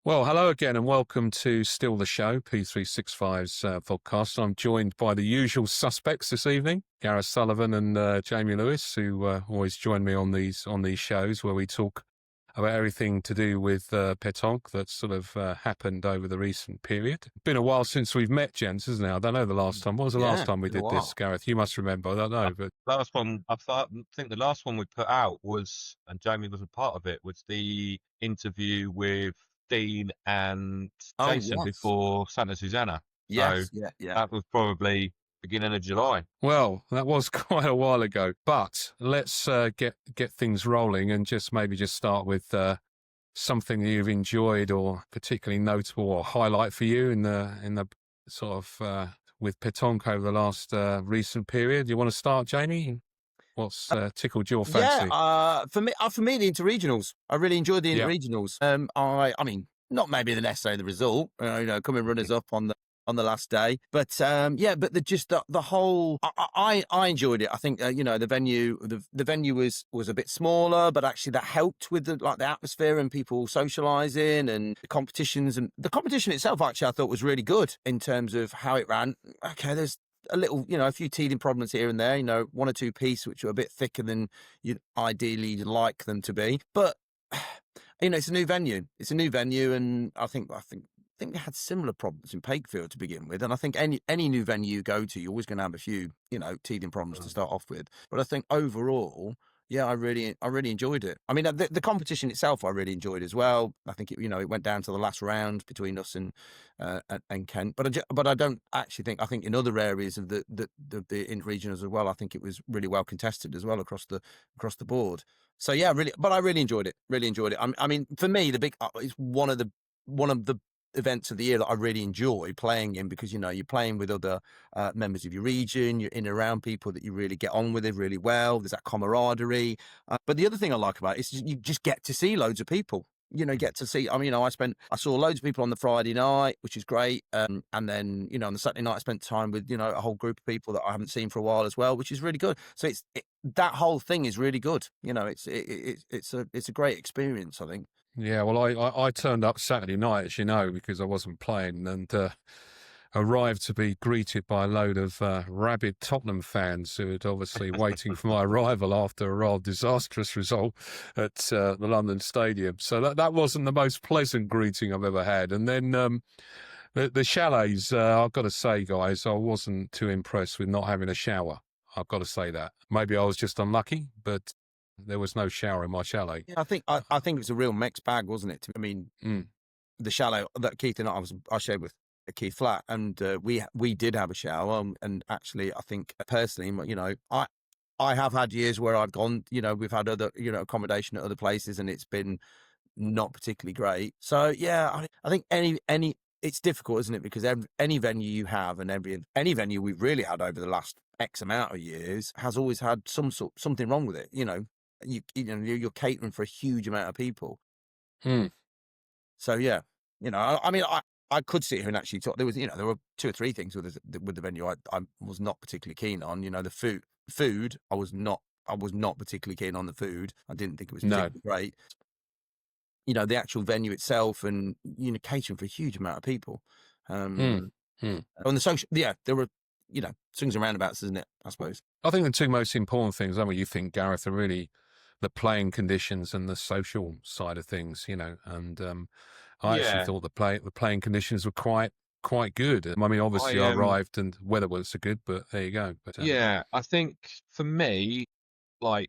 Well, hello again and welcome to Still the Show, P365's podcast. I'm joined by the usual suspects this evening, Gareth Sullivan and Jamie Lewis, who always join me on these shows where we talk about everything to do with Pétanque that's sort of happened over the recent period. Been a while since we've met, gents, isn't it? I don't know the last time. What was the last time we Been a did this, while. Gareth? You must remember. I don't know, but Last one, think the last one we put out was, and Jamie was a part of it, was the interview with Dean and Oh, Jason yes. before Santa Susana. Yes, So yeah. that was probably beginning of July. well, that was quite a while ago. But let's get things rolling and just start with something you've enjoyed or particularly notable or highlight for you in the sort of with Pétanque over the last recent period. You want to start, Jamie? What's tickled your fancy? For me, the Interregionals. I really enjoyed the Yeah. Interregionals. I mean, not maybe necessarily the result. Coming runners up on the last day, but but the whole. I enjoyed it. I think the venue was a bit smaller, but actually that helped with the atmosphere and people socialising and the competitions, and the competition itself. Actually, I thought was really good in terms of how it ran. Okay, there's a little, a few teething problems here and there, one or two pieces which are a bit thicker than you'd ideally like them to be. But, it's a new venue. It's a new venue. And I think we had similar problems in Pakefield to begin with. And I think any new venue you go to, you're always going to have a few, teething problems to start off with. But I think overall, yeah, I really enjoyed it. I mean, the competition itself, I really enjoyed as well. I think it went down to the last round between us and Kent. But I don't actually think. I think in other areas of the Interregionals as well, I think it was really well contested as well across the board. So yeah, I really enjoyed it. Really enjoyed it. I mean, for me, it's one of the events of the year that I really enjoy playing in, because you're playing with other members of your region, you're in and around people that you really get on with it really well. There's that camaraderie. But the other thing I like about it is you just get to see loads of people. Get to see. I mean, I saw loads of people on the Friday night, which is great, and then on the Saturday night I spent time with a whole group of people that I haven't seen for a while as well, which is really good. So that whole thing is really good. It's a great experience, I think. Yeah, well, I turned up Saturday night, as you know, because I wasn't playing, and arrived to be greeted by a load of rabid Tottenham fans who had obviously waiting for my arrival after a rather disastrous result at the London Stadium. So that wasn't the most pleasant greeting I've ever had. And then the chalets, I've got to say, guys, I wasn't too impressed with not having a shower. I've got to say that. Maybe I was just unlucky, but there was no shower in my chalet. Yeah, I think it was a real mixed bag, wasn't it? I mean, the chalet that Keith and I shared with Keith Flat, and we did have a shower. And actually, I think personally, I have had years where I've gone, we've had other, accommodation at other places, and it's been not particularly great. So yeah, I think any it's difficult, isn't it? Because any venue you have, and any venue we've really had over the last X amount of years has always had something wrong with it. You're catering for a huge amount of people. So yeah, I mean, I could sit here and actually talk. There were 2 or 3 things with the venue I was not particularly keen on. The food I was not particularly keen on the food. I didn't think it was particularly great. The actual venue itself, and catering for a huge amount of people. On the social, yeah, there were swings and roundabouts, isn't it? I suppose. I think the 2 most important things, I mean, you think, Gareth, are really the playing conditions and the social side of things, and I actually thought the playing conditions were quite good. I mean, obviously I arrived and weather wasn't so good, but there you go. But I think for me,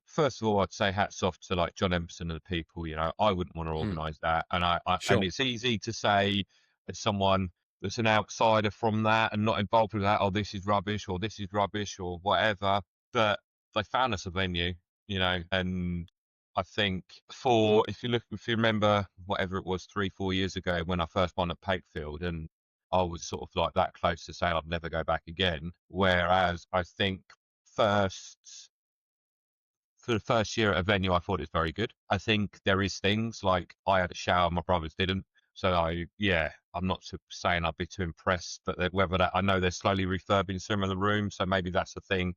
first of all, I'd say hats off to John Emerson and the people. I wouldn't want to organise that, and and it's easy to say as someone that's an outsider from that and not involved with that, oh, this is rubbish or whatever. But they found us a venue, and I think if you remember whatever it was 3-4 years ago when I first won at Pakefield, and I was sort of like that close to saying I'd never go back again. Whereas I think for the first year at a venue, I thought it was very good. I think there is things like I had a shower, my brothers didn't. So I'm not saying I'd be too impressed, but whether that, I know they're slowly refurbing some of the rooms, so maybe that's the thing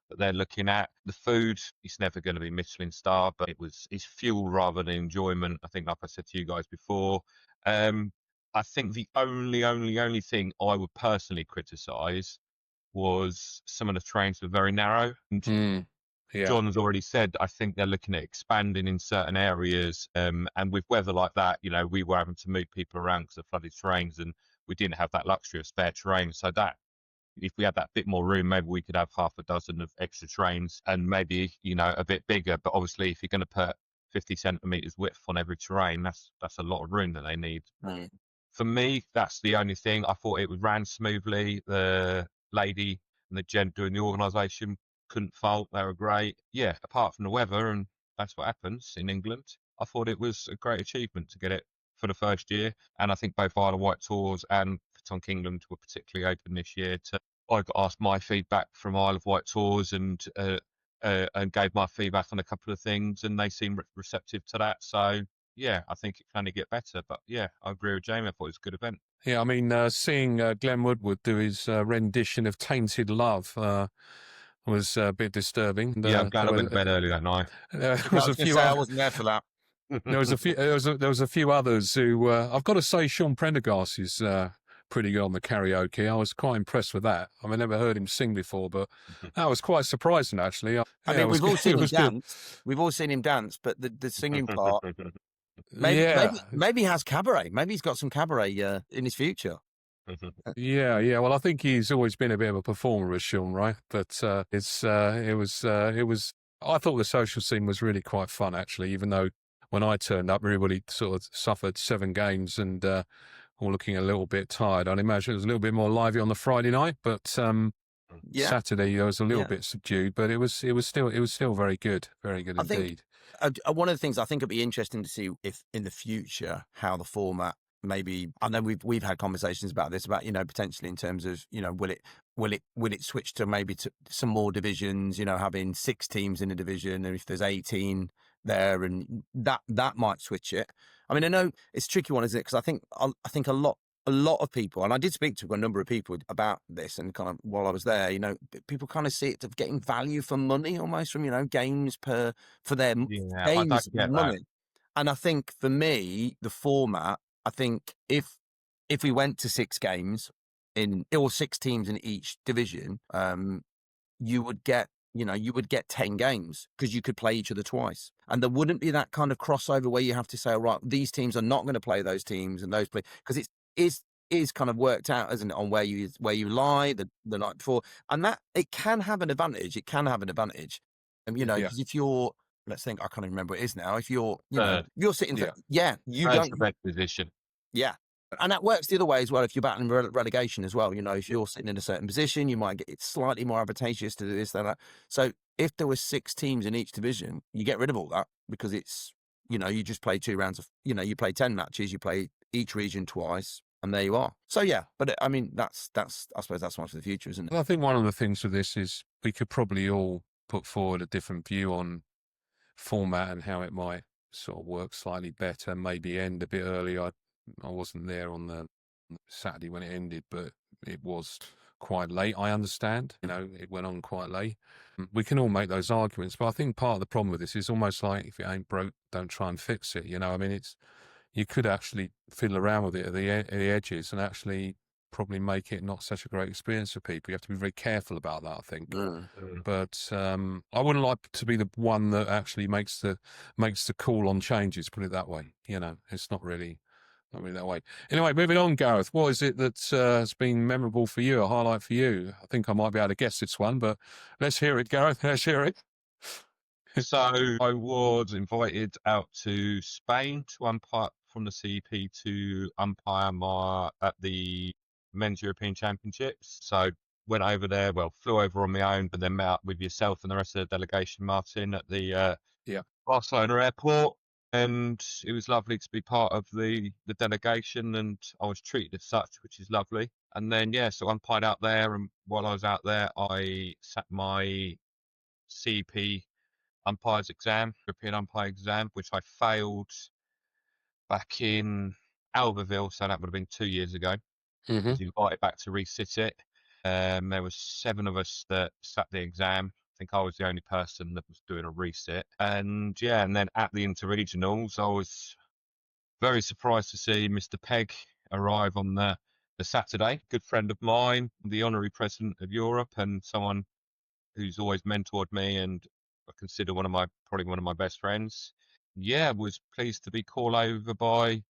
that they're looking at. The food, it's never going to be Michelin star, but it's fuel rather than enjoyment. I think, like I said to you guys before, I think the only thing I would personally criticise was some of the trains were very narrow. And Yeah. John has already said, I think they're looking at expanding in certain areas. And with weather like that, you know, we were having to move people around because of flooded terrains, and we didn't have that luxury of spare terrain. So that, if we had that bit more room, maybe we could have half a dozen of extra trains and maybe, you know, a bit bigger. But obviously, if you're going to put 50 centimetres width on every terrain, that's a lot of room that they need. Right. For me, that's the only thing. I thought it ran smoothly. The lady and the gent doing the organisation couldn't fault. They were great. Yeah, apart from the weather, and that's what happens in England. I thought it was a great achievement to get it for the first year. And I think both Isle of Wight Tours and Pétanque England were particularly open this year. I got asked my feedback from Isle of Wight Tours and gave my feedback on a couple of things, and they seemed receptive to that. So yeah, I think it can only get better. But yeah, I agree with Jamie. I thought it was a good event. Yeah, I mean, seeing Glenn Woodward do his rendition of "Tainted Love" was a bit disturbing. Yeah, I'm glad I went to bed early that night. There I was was a few. I wasn't there for that. There was a few. There was a few others who I've got to say, Sean Prendergast is pretty good on the karaoke. I was quite impressed with that. I never heard him sing before, but that was quite surprising actually. I mean, we've all seen him dance. We've all seen him dance, but the singing part, maybe he has cabaret. Maybe he's got some cabaret in his future. Yeah. Well, I think he's always been a bit of a performer, as Sean, right? But it was. I thought the social scene was really quite fun, actually. Even though when I turned up, everybody sort of suffered 7 games and all looking a little bit tired. I'd imagine it was a little bit more lively on the Friday night, but Saturday it was a little bit subdued. But it was still very good indeed. One of the things I think it'd be interesting to see if in the future how the format. Maybe I know we've had conversations about this, about, you know, potentially in terms of, you know, will it switch to maybe to some more divisions, you know, having 6 teams in a division, and if there's 18 there, and that might switch it. I mean, I know it's a tricky one, isn't it? Because I think a lot of people, and I did speak to a number of people about this, and kind of while I was there, you know, people kind of see it of getting value for money almost from, you know, games for their games money. And I think for me, the format. I think if we went to 6 games or 6 teams in each division, you would get 10 games because you could play each other twice, and there wouldn't be that kind of crossover where you have to say, all right, these teams are not going to play those teams and those play, because it is kind of worked out, isn't it, on where you lie the night before, and that it can have an advantage. You know, because if you're, let's think, I can't even remember what it is now. If you're, you know, you're sitting there, you don't red position. Yeah. And that works the other way as well. If you're battling relegation as well, you know, if you're sitting in a certain position, you might get it slightly more advantageous to do this, than that. So if there were 6 teams in each division, you get rid of all that, because it's, you know, you just play 2 rounds of, you know, you play 10 matches, you play each region twice, and there you are. So yeah, but I mean, that's I suppose that's one for the future, isn't it? Well, I think one of the things with this is we could probably all put forward a different view on format and how it might sort of work slightly better, maybe end a bit earlier. I wasn't there on the Saturday when it ended, but it was quite late. I understand, you know, it went on quite late. We can all make those arguments, but I think part of the problem with this is almost like, if it ain't broke, don't try and fix it. You know, I mean, you could actually fiddle around with it at the edges and actually probably make it not such a great experience for people. You have to be very careful about that, I think. But I wouldn't like to be the one that actually makes the call on changes, put it that way. You know, it's not really that way. Anyway, moving on, Gareth, what is it that has been memorable for you, a highlight for you? I think I might be able to guess this one, but let's hear it, Gareth. Let's hear it. So I was invited out to Spain to umpire, from the CEP to umpire at the Men's European Championships. So went over there, flew over on my own, but then met up with yourself and the rest of the delegation, Martin, at the Barcelona airport. And it was lovely to be part of the delegation, and I was treated as such, which is lovely. And then, so I umpired out there, and while I was out there, I sat my CEP umpires exam, European umpire exam, which I failed back in Albertville, so that would have been 2 years ago. I was invited back to resit it. There was 7 of us that sat the exam, think I was the only person that was doing a reset. And yeah, and then at the Interregionals, I was very surprised to see Mr. Pegg arrive on the Saturday. Good friend of mine, the honorary president of Europe, and someone who's always mentored me, and I consider probably one of my best friends. Yeah, was pleased to be called over by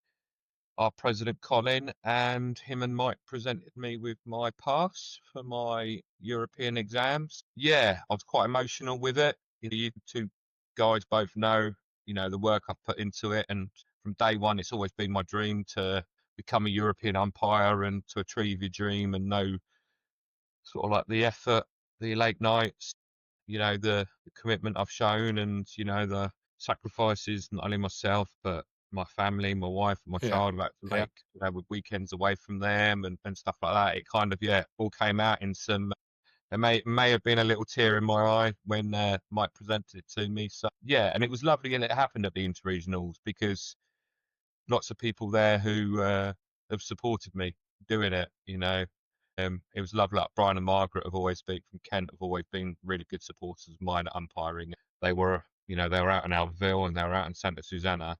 our president Colin, and him and Mike presented me with my pass for my European exams. Yeah, I was quite emotional with it. You two guys both know, the work I've put into it, and from day one, it's always been my dream to become a European umpire and to achieve your dream, and know sort of like the effort, the late nights, the commitment I've shown, and the sacrifices not only myself but my family, my wife, and my Yeah. child have had to make, with weekends away from them and stuff like that. It kind of all came out in some. There may have been a little tear in my eye when Mike presented it to me. So yeah, and it was lovely, and it happened at the Interregionals because lots of people there who have supported me doing it. It was lovely. Like Brian and Margaret have always been from Kent, have always been really good supporters of mine at umpiring. They were out in Alville and they were out in Santa Susana.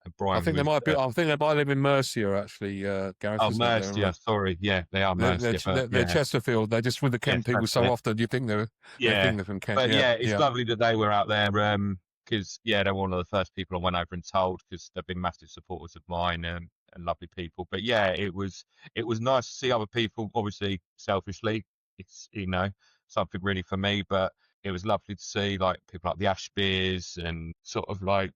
And Brian, I think they might be. I think they might live in Mercia, actually, Gareth. Oh, Mercia. Sorry, yeah, they are Mercia. They're Chesterfield. They're just with the Kent people so often. You think they think they're from Kent. But it's lovely that they were out there because they're one of the first people I went over and told, because they've been massive supporters of mine and lovely people. But yeah, it was nice to see other people. Obviously, selfishly, it's something really for me, but it was lovely to see like people like the Ashbys and sort of like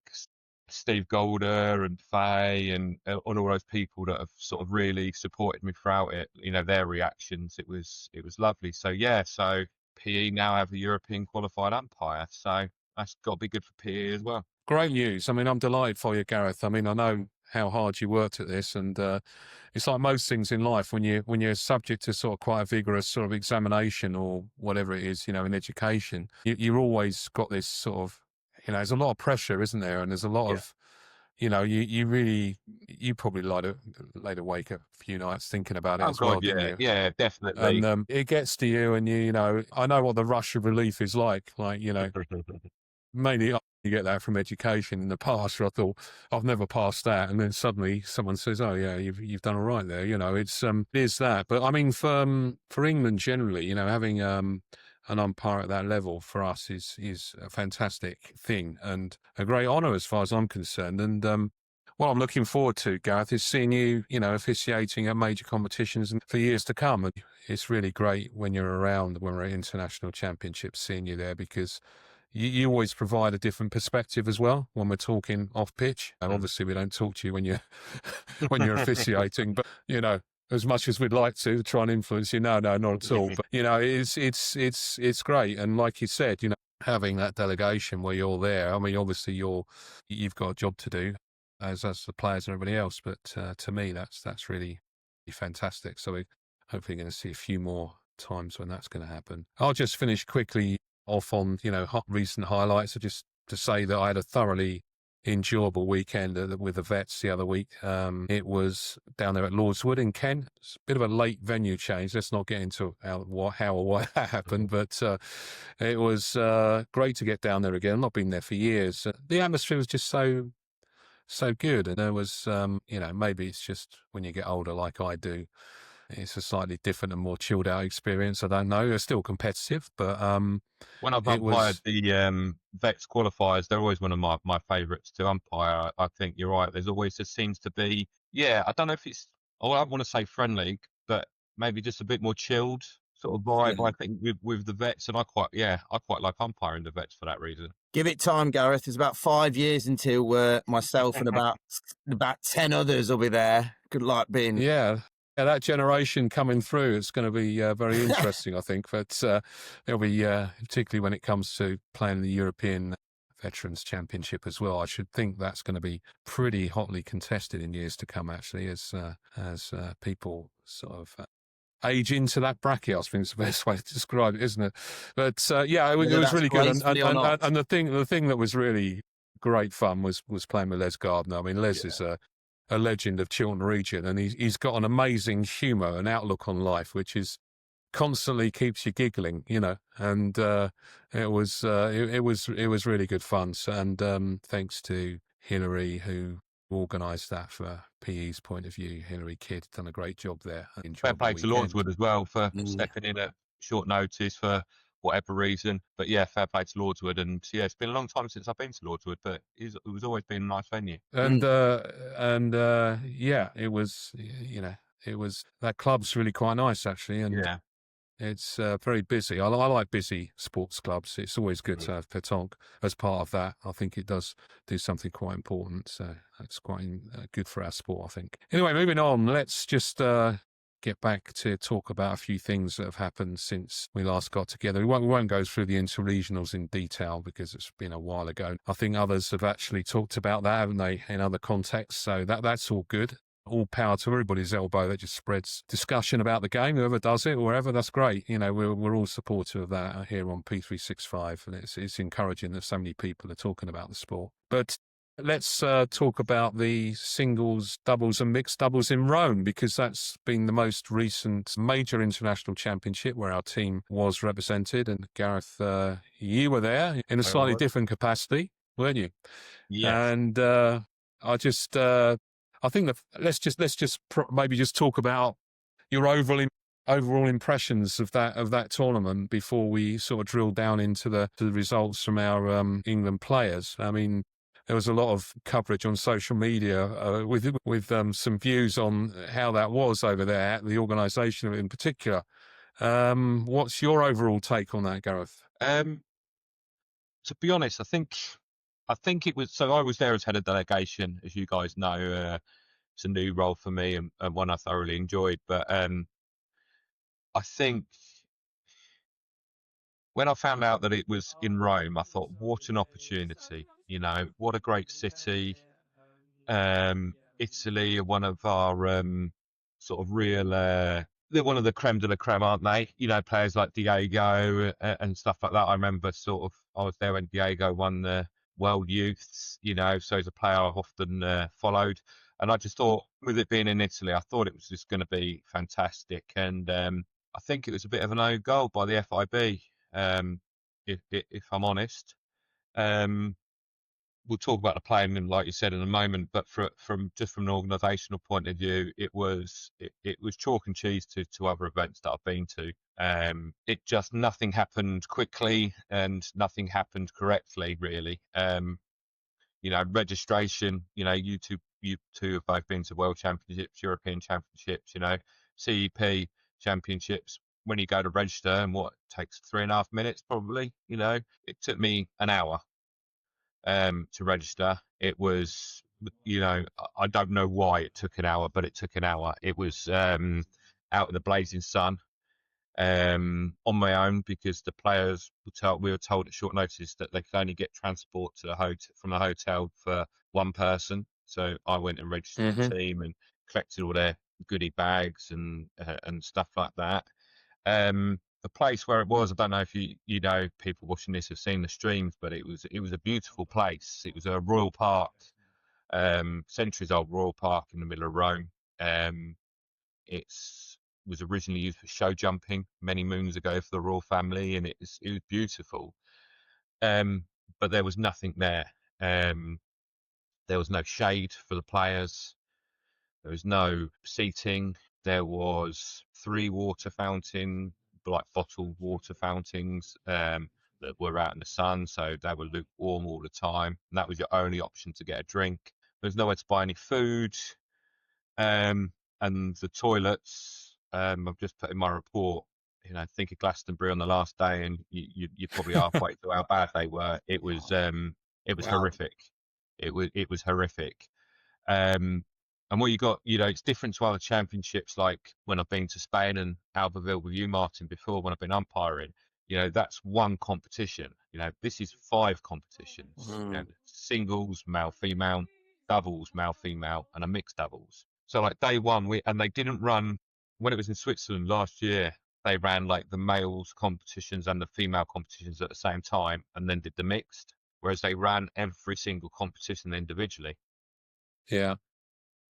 Steve Golder and Faye and all those people that have sort of really supported me throughout it. Their reactions. It was lovely. So so PE now have a European qualified umpire. So that's got to be good for PE as well. Great news. I mean, I'm delighted for you, Gareth. I mean, I know how hard you worked at this, and it's like most things in life when you're subject to sort of quite a vigorous sort of examination or whatever it is, in education, you're always got this sort of, there's a lot of pressure, isn't there? And there's a lot of, you probably laid awake a few nights thinking about it as well, didn't you? Yeah, definitely. And it gets to you, and I know what the rush of relief is like, mainly you get that from education. In the past, I thought I've never passed that, and then suddenly someone says, "Oh yeah, you've done all right there." It is that. But I mean, for England generally, having an umpire at that level for us is a fantastic thing and a great honour as far as I'm concerned. And what I'm looking forward to, Gareth, is seeing you, officiating at major competitions and for years to come. And it's really great when you're around, when we're at international championships, seeing you there, because you always provide a different perspective as well when we're talking off pitch. And obviously we don't talk to you when you're officiating, but as much as we'd like to try and influence you, no, not at all. But it's great. And like you said, having that delegation where you're there. I mean, obviously you've got a job to do, as the players and everybody else. But to me, that's really fantastic. So we're hopefully going to see a few more times when that's going to happen. I'll just finish quickly off on recent highlights. Just to say that I had a thoroughly enjoyable weekend with the vets the other week. It was down there at Lordswood in Kent. It's a bit of a late venue change. Let's not get into how or why that happened, but it was great to get down there again. I've not been there for years. The atmosphere was just so good, and there was maybe it's just when you get older like I do, it's a slightly different and more chilled out experience. I don't know. They're still competitive, but when I've umpired the Vets qualifiers, they're always one of my favourites to umpire. I think you're right. There seems to be, I don't know if it's, I want to say friendly, but maybe just a bit more chilled sort of vibe. I think with the Vets, and I quite like umpiring the Vets for that reason. Give it time, Gareth. It's about 5 years until myself and about 10 others will be there. Good luck being. Yeah, that generation coming through, it's going to be very interesting, I think. But it'll be, particularly when it comes to playing the European Veterans Championship as well. I should think that's going to be pretty hotly contested in years to come, actually, as people sort of age into that bracket. I think it's the best way to describe it, isn't it? But it was really good. And the thing that was really great fun was playing with Les Gardner. I mean, Les is a legend of Chiltern region, and he's got an amazing humour and outlook on life, which is constantly keeps you giggling, and it was really good fun. And thanks to Hillary, who organised that for PE's point of view. Hillary Kidd done a great job there. Fair Enjoyable play to weekend. Lordswood as well for stepping in at short notice for whatever reason. But yeah, fair play to Lordswood. And yeah, it's been a long time since I've been to Lordswood, but it was always been a nice venue. And yeah, it was, it was, that club's really quite nice actually, and Yeah. it's very busy. I like busy sports clubs. It's always good to have Pétanque as part of that. I think it does do something quite important. So that's quite good for our sport, I think. Anyway, moving on. Let's just get back to talk about a few things that have happened since we last got together. We won't go through the Interregionals in detail because it's been a while ago. I think others have actually talked about that, haven't they, in other contexts? So that's all good. All power to everybody's elbow. That just spreads discussion about the game. Whoever does it, wherever, that's great. We're all supportive of that here on P365, and it's encouraging that so many people are talking about the sport. But let's talk about the singles, doubles, and mixed doubles in Rome, because that's been the most recent major international championship where our team was represented. And Gareth, you were there in a slightly different capacity, weren't you? Yes. And I think that let's just maybe just talk about your overall impressions of that tournament before we sort of drill down into the results from our England players. I mean, there was a lot of coverage on social media with some views on how that was over there, the organisation in particular. What's your overall take on that, Gareth? To be honest, I think it was. So I was there as head of delegation, as you guys know. It's a new role for me and one I thoroughly enjoyed. But I think when I found out that it was in Rome, I thought, what an opportunity! What a great city. Italy are one of our sort of real. They're one of the creme de la creme, aren't they? Players like Diego and stuff like that. I remember I was there when Diego won the World Youths. So as a player I've often followed. And I just thought, with it being in Italy, I thought it was just going to be fantastic. And I think it was a bit of an own goal by the FIB, if I'm honest. We'll talk about the playing, like you said, in a moment. But from an organisational point of view, it was chalk and cheese to other events that I've been to. Nothing happened quickly and nothing happened correctly, really. Registration, you two have both been to World Championships, European Championships, CEP Championships. When you go to register, and what takes 3.5 minutes probably, it took me an hour to register. It was, I don't know why it took an hour, but it took an hour. It was out in the blazing sun. On my own, because the players we were told at short notice that they could only get transport to the from the hotel for one person. So I went and registered the team and collected all their goodie bags and stuff like that. The place where it was, I don't know if you know, people watching this have seen the streams, but it was a beautiful place. It was a royal park, centuries old royal park in the middle of Rome. Was originally used for show jumping many moons ago for the royal family, and it was beautiful. But there was nothing there. There was no shade for the players. There was no seating. There was 3 water fountain, like bottled water fountains, that were out in the sun, so they were lukewarm all the time. And that was your only option to get a drink. There was nowhere to buy any food. And the toilets, I've just put in my report, think of Glastonbury on the last day, and you probably halfway through how bad they were. It was horrific. It was horrific. And what you got, it's different to other championships, like when I've been to Spain and Albertville with you, Martin, before, when I've been umpiring. That's one competition. This is 5 competitions. Singles, male, female, doubles, male, female, and a mixed doubles. So like day one, they didn't run, when it was in Switzerland last year, they ran like the males competitions and the female competitions at the same time, and then did the mixed, whereas they ran every single competition individually. Yeah.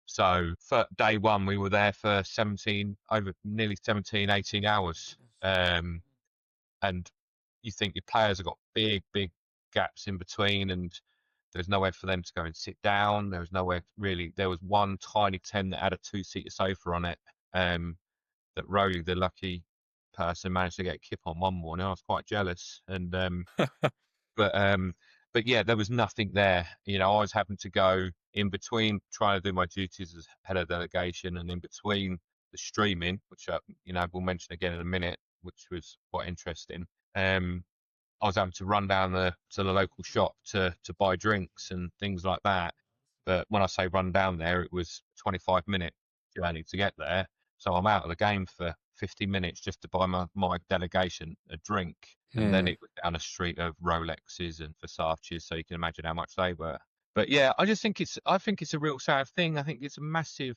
So for day one, we were there for nearly 17, 18 hours. and you think your players have got big gaps in between, and there's nowhere for them to go and sit down. There was nowhere really. There was one tiny tent that had a 2-seater sofa on it. That Rowley, the lucky person, managed to get a kip on one morning. I was quite jealous, and but yeah, there was nothing there. You know, I was having to go in between trying to do my duties as head of delegation, and in between the streaming, which you know, we'll mention again in a minute, which was quite interesting. I was having to run down to the local shop to buy drinks and things like that. But when I say run down there, it was 25-minute journey to get there. So I'm out of the game for 50 minutes just to buy my delegation a drink. And then it was down a street of Rolexes and Versace's, so you can imagine how much they were. But yeah, I think it's a real sad thing. I think it's a massive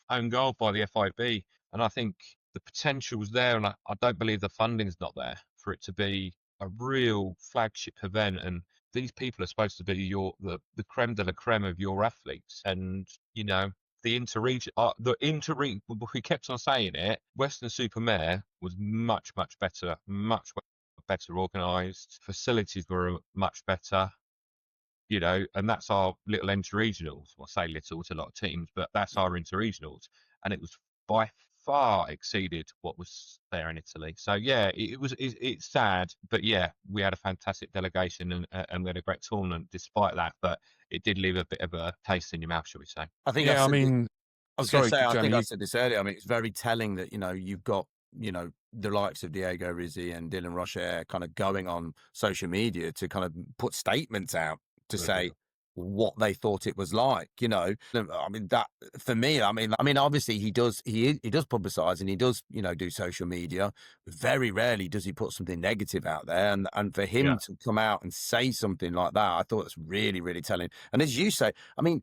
own goal by the FIB. And I think the potential was there, and I don't believe the funding's not there for it to be a real flagship event. And these people are supposed to be the creme de la creme of your athletes. And, you know, the interregion, we kept on saying it, Western-super-Mare was much better, much better organised. Facilities were much better, you know, and that's our little interregionals. Well, I say little to a lot of teams, but that's our interregionals. And it was by far exceeded what was there in Italy. So yeah, it's sad, but yeah, we had a fantastic delegation and we had a great tournament despite that. But it did leave a bit of a taste in your mouth, shall we say? I think. Yeah, I I was going to sorry, say. I Johnny, think I said this earlier. I mean, it's very telling that, you know, you've got, you know, the likes of Diego Rizzi and Dylan Rocher kind of going on social media to kind of put statements out to say what they thought it was like, you know. I mean, that for me, I mean, obviously he does publicize and he does, you know, do social media. Very rarely does he put something negative out there, and for him to come out and say something like that, I thought it's really telling. And as you say, I mean,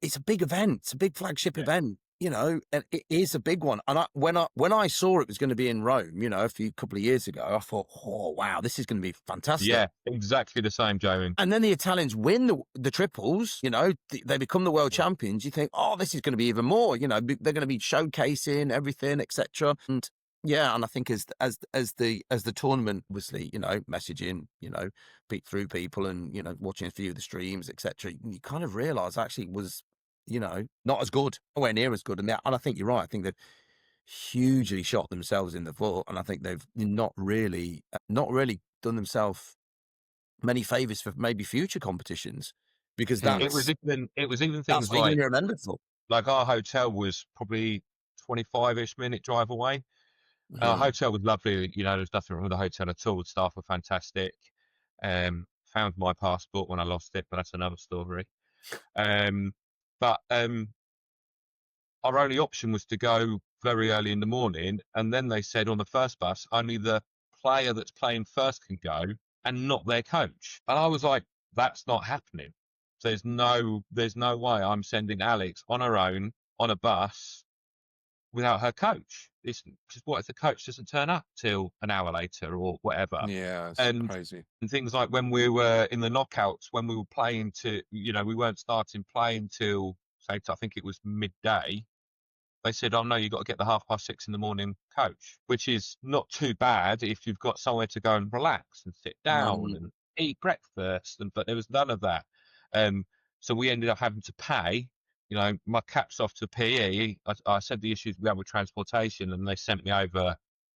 it's a big event, it's a big flagship event. You know, and it is a big one. And when I saw it was going to be in Rome, you know, a couple of years ago, I thought, oh wow, this is going to be fantastic. Yeah, exactly the same, Joe. And then the Italians win the triples. You know, they become the world champions. You think, oh, this is going to be even more. You know, they're going to be showcasing everything, etc. And yeah, and I think as the tournament, obviously, you know, messaging, you know, through people and, you know, watching a few of the streams, etc. You kind of realise actually it was, you know, not as good, nowhere near as good. And I think you're right. I think they've hugely shot themselves in the foot, and I think they've not really done themselves many favours for maybe future competitions, because it was even things like remembered for. Like our hotel was probably 25-ish minute drive away. Our hotel was lovely. You know, there's nothing wrong with the hotel at all. The staff were fantastic. Found my passport when I lost it, but that's another story. But our only option was to go very early in the morning, and then they said on the first bus only the player that's playing first can go, and not their coach. And I was like, that's not happening. There's no way I'm sending Alex on her own on a bus without her coach. It's just, what if the coach doesn't turn up till an hour later or whatever? Yeah, it's crazy. And things like when we were in the knockouts, when we were playing we weren't starting playing till, say, I think it was midday. They said, oh no, you've got to get the 6:30 in the morning coach, which is not too bad if you've got somewhere to go and relax and sit down and eat breakfast. But there was none of that. So we ended up having to pay. You know, my cap's off to PE. I said the issues we had with transportation, and they sent me over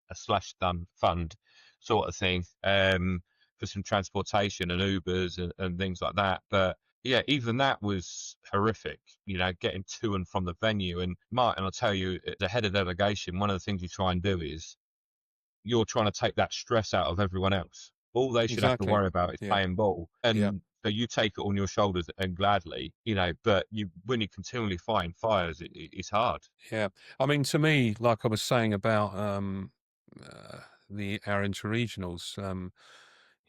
a slash done fund sort of thing for some transportation and Ubers and things like that. But yeah, even that was horrific, you know, getting to and from the venue. And Martin, I'll tell you, as a head of delegation, one of the things you try and do is you're trying to take that stress out of everyone else. All they should have to worry about is playing ball. And so you take it on your shoulders and gladly, you know, but when you continually find fires, it's hard. Yeah. I mean, to me, like I was saying about our interregionals,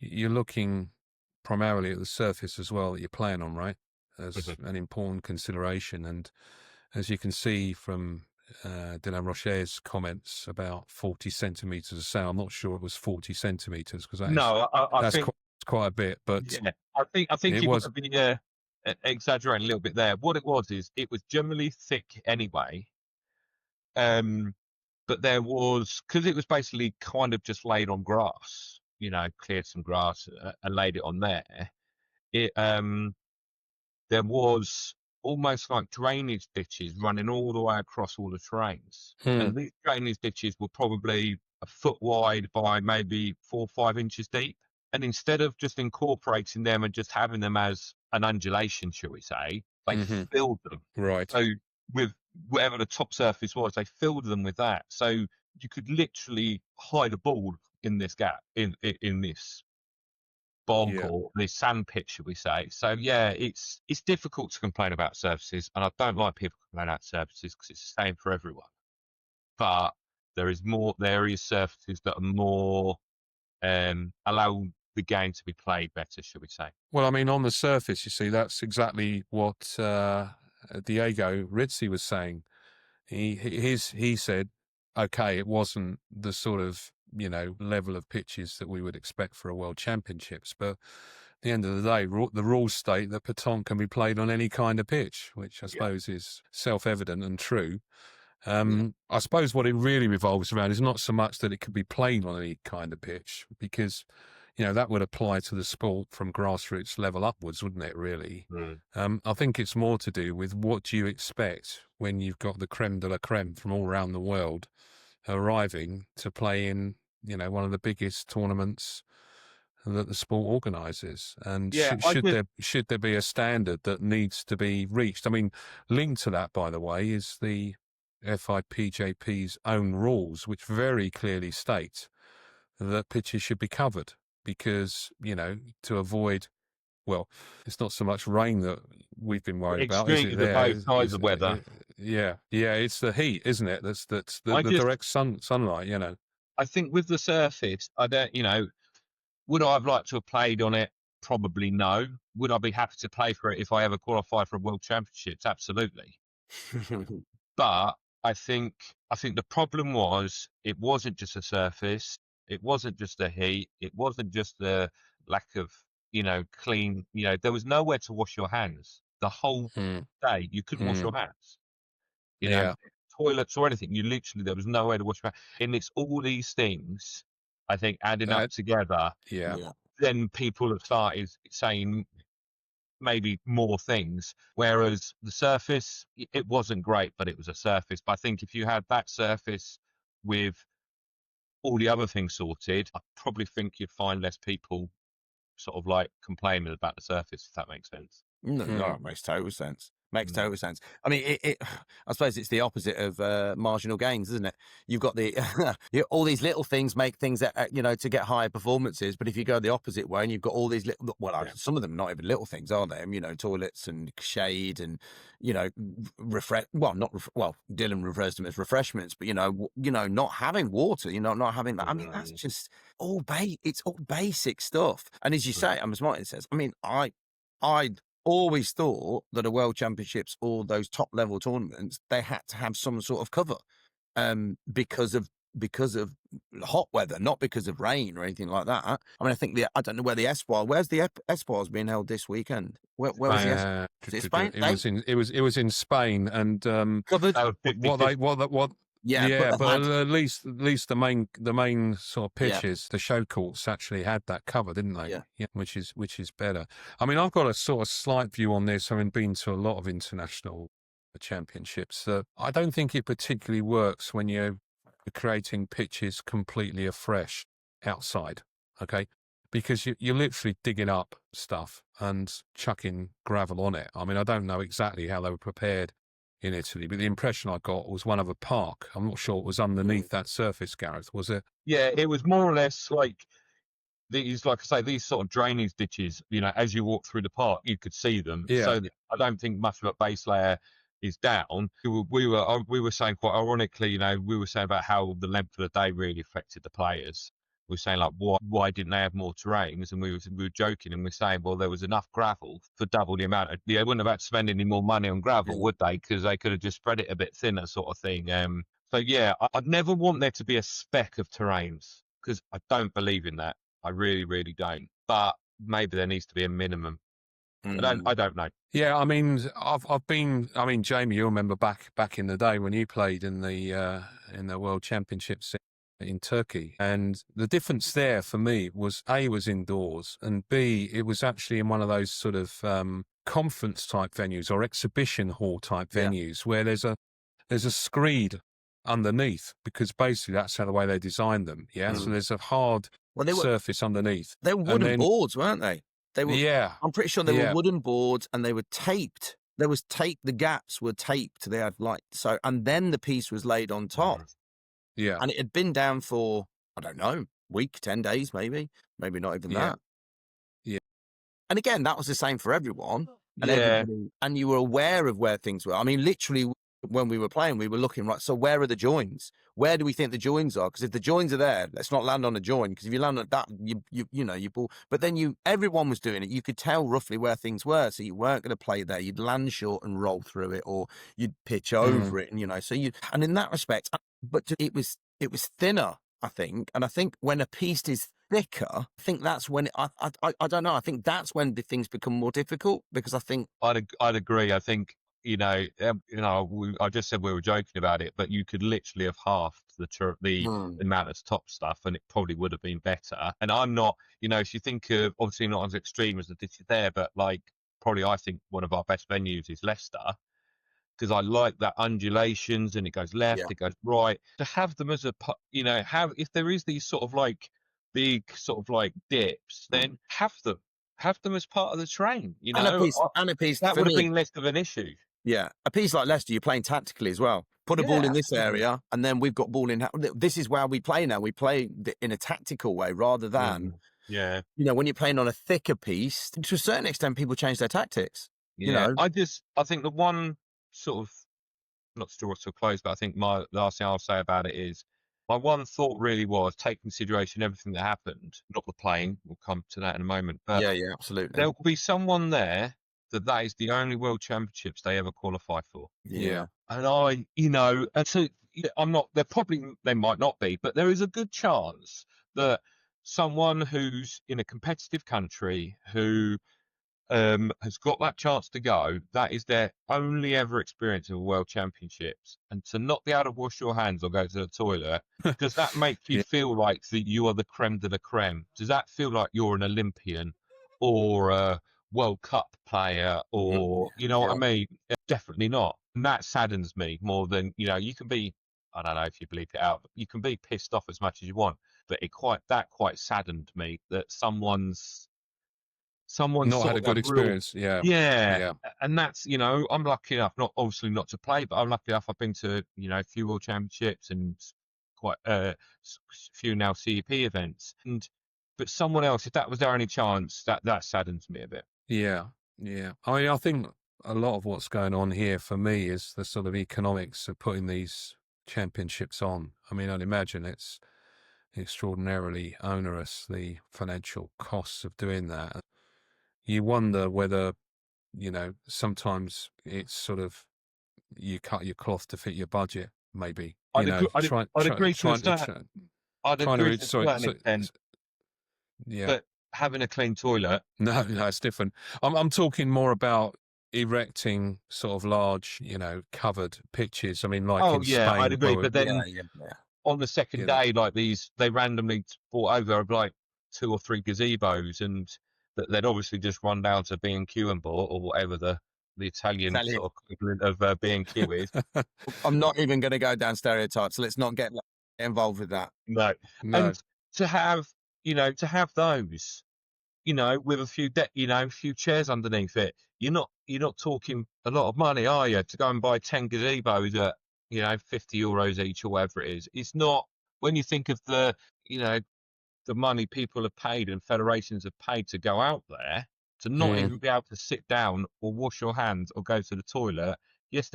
you're looking primarily at the surface as well that you're playing on, right? As an important consideration. And as you can see from Dylan Rocher's comments about 40 centimetres of sail, I'm not sure it was 40 centimetres because that's quite a bit. But yeah, I think you would be exaggerating a little bit there. What it was is it was generally thick anyway. but there was, because it was basically kind of just laid on grass, cleared some grass and laid it on there. It there was almost like drainage ditches running all the way across all the terrains. And these drainage ditches were probably a foot wide by maybe 4 or 5 inches deep. And instead of just incorporating them and just having them as an undulation, shall we say, they filled them. Right. So with whatever the top surface was, they filled them with that. So you could literally hide a ball in this gap, in this bog or this sand pit, should we say. So yeah, it's difficult to complain about surfaces, and I don't like people complaining about surfaces because it's the same for everyone. But there is surfaces that are more allow the game to be played better, should we say. Well, I mean, on the surface, you see, that's exactly what Diego Rizzi was saying. He said, okay, it wasn't the sort of, level of pitches that we would expect for a World Championships, but at the end of the day, the rules state that Pétanque can be played on any kind of pitch, which I suppose is self-evident and true. I suppose what it really revolves around is not so much that it could be played on any kind of pitch, because that would apply to the sport from grassroots level upwards, wouldn't it, really? I think it's more to do with what do you expect when you've got the creme de la creme from all around the world arriving to play in, one of the biggest tournaments that the sport organises. And should there be a standard that needs to be reached? I mean, linked to that, by the way, is the FIPJP's own rules, which very clearly state that pitches should be covered. Because, to avoid, well, it's not so much rain that we've been worried about, is it? Both sides of weather. Yeah, it's the heat, isn't it? That's the direct sunlight, I think with the surface, I don't, would I have liked to have played on it? Probably no. Would I be happy to play for it if I ever qualified for a World Championships? Absolutely. But I think the problem was it wasn't just a surface. It wasn't just the heat. It wasn't just the lack of, clean. There was nowhere to wash your hands the whole day. You couldn't wash your hands. Toilets or anything. There was nowhere to wash your hands. And it's all these things, I think, adding up together. Then people have started saying maybe more things. Whereas the surface, it wasn't great, but it was a surface. But I think if you had that surface with all the other things sorted, I probably think you'd find less people sort of like complaining about the surface, if that makes sense. No, it makes total sense. Makes total sense. I mean, I suppose it's the opposite of marginal gains, isn't it? You've got all these little things make things that, to get higher performances. But if you go the opposite way and you've got all these little, some of them not even little things, are they? Toilets and shade and, Dylan refers to them as refreshments, but, not having water, not having that. I mean, that's just it's all basic stuff. And as you say, as Martin says, I mean, I always thought that a World Championships or those top level tournaments, they had to have some sort of cover because of hot weather, not because of rain or anything like that. I mean, I think I don't know where the where's the Espoir's being held this weekend? Where was the is it Spain? It was in Spain, and covered. But at least the main sort of pitches, the show courts actually had that cover, didn't they? Yeah, which is better. I mean, I've got a sort of slight view on this, having been to a lot of international championships. I don't think it particularly works when you're creating pitches completely afresh outside. Okay, because you're literally digging up stuff and chucking gravel on it. I mean, I don't know exactly how they were prepared in Italy, but the impression I got was one of a park. I'm not sure it was underneath that surface, Gareth, was it? Yeah, it was more or less like these, like I say, these sort of drainage ditches, as you walk through the park, you could see them. Yeah. So I don't think much of a base layer is down. We were saying quite ironically, we were saying about how the length of the day really affected the players. We were saying like, why didn't they have more terrains? And we were joking, and we're saying, well, there was enough gravel for double the amount. They wouldn't have had to spend any more money on gravel, would they? Because they could have just spread it a bit thinner, sort of thing. So yeah, I'd never want there to be a speck of terrains, because I don't believe in that. I really, really don't. But maybe there needs to be a minimum. I don't know. Yeah, I mean, I've been. I mean, Jamie, you remember back in the day when you played in the World Championships in Turkey, and the difference there for me was A, was indoors, and B, it was actually in one of those sort of conference type venues or exhibition hall type venues where there's a screed underneath, because basically that's how the way they designed them. Yeah, so there's a hard surface underneath. They were wooden boards, weren't they? They were. Yeah, I'm pretty sure they were wooden boards, and they were taped. There was tape. The gaps were taped. They had and then the piece was laid on top. Yeah, and it had been down for, I don't know, week, 10 days, maybe not even that. Yeah. And again, that was the same for everyone. And everybody, and you were aware of where things were. I mean, literally, when we were playing, we were looking, right, so where are the joins? Where do we think the joins are? Because if the joins are there, let's not land on a join, because if you land on that, you ball. But then everyone was doing it. You could tell roughly where things were, so you weren't going to play there. You'd land short and roll through it, or you'd pitch over it, and and in that respect, but it was thinner, I think. And I think when a piece is thicker, I think that's when I don't know. I think that's when the things become more difficult, because I think I'd agree. I think I just said we were joking about it, but you could literally have halved the amount of top stuff, and it probably would have been better. And I'm not, if you think of, obviously not as extreme as the ditch there, but probably I think one of our best venues is Leicester, because I like that undulations, and it goes left, it goes right. To have them as if there is these sort of big sort of dips, then have them as part of the train. And a piece that would have been less of an issue. Yeah, a piece like Leicester, you're playing tactically as well. Put a ball in this area, and then we've got ball in. This is where we play now. We play in a tactical way rather than, when you're playing on a thicker piece. To a certain extent, people change their tactics. Yeah, I think the one sort of, not to draw to a close, but I think the last thing I'll say about it is, my one thought really was take consideration everything that happened, not the playing. We'll come to that in a moment. But yeah, absolutely. There will be someone there that is the only World Championships they ever qualify for. Yeah. And and so I'm not, they might not be, but there is a good chance that someone who's in a competitive country who has got that chance to go, that is their only ever experience of World Championships, and to not be able to wash your hands or go to the toilet, does that make you feel like that you are the creme de la creme? Does that feel like you're an Olympian or a World Cup player, or what I mean? Definitely not. And that saddens me more than, you can be, I don't know if you bleep it out, but you can be pissed off as much as you want, but that quite saddened me that someone's not had a good experience. Yeah. And that's, I'm lucky enough, obviously not to play, but I'm lucky enough I've been to, a few World Championships and quite a few now CEP events. But someone else, if that was their only chance, that saddens me a bit. Yeah. I mean, I think a lot of what's going on here for me is the sort of economics of putting these championships on. I mean, I'd imagine it's extraordinarily onerous, the financial costs of doing that. You wonder whether, sometimes it's sort of, you cut your cloth to fit your budget, maybe. I'd agree to a certain extent. Yeah. But having a clean toilet. No, it's different. I'm talking more about erecting sort of large, covered pitches. I mean, in Spain. I'd agree. But then on the second day, they randomly brought over 2 or 3 gazebos, and they'd obviously just run down to B&Q and bought, or whatever the Italian sort of equivalent of B&Q is. I'm not even going to go down stereotypes, so let's not get involved with that. No. And to have those, with a few chairs underneath it, you're not talking a lot of money, are you? To go and buy 10 gazebos at, 50 euros each or whatever it is. It's not, when you think of the money people have paid and federations have paid to go out there, to not even be able to sit down or wash your hands or go to the toilet. Yes,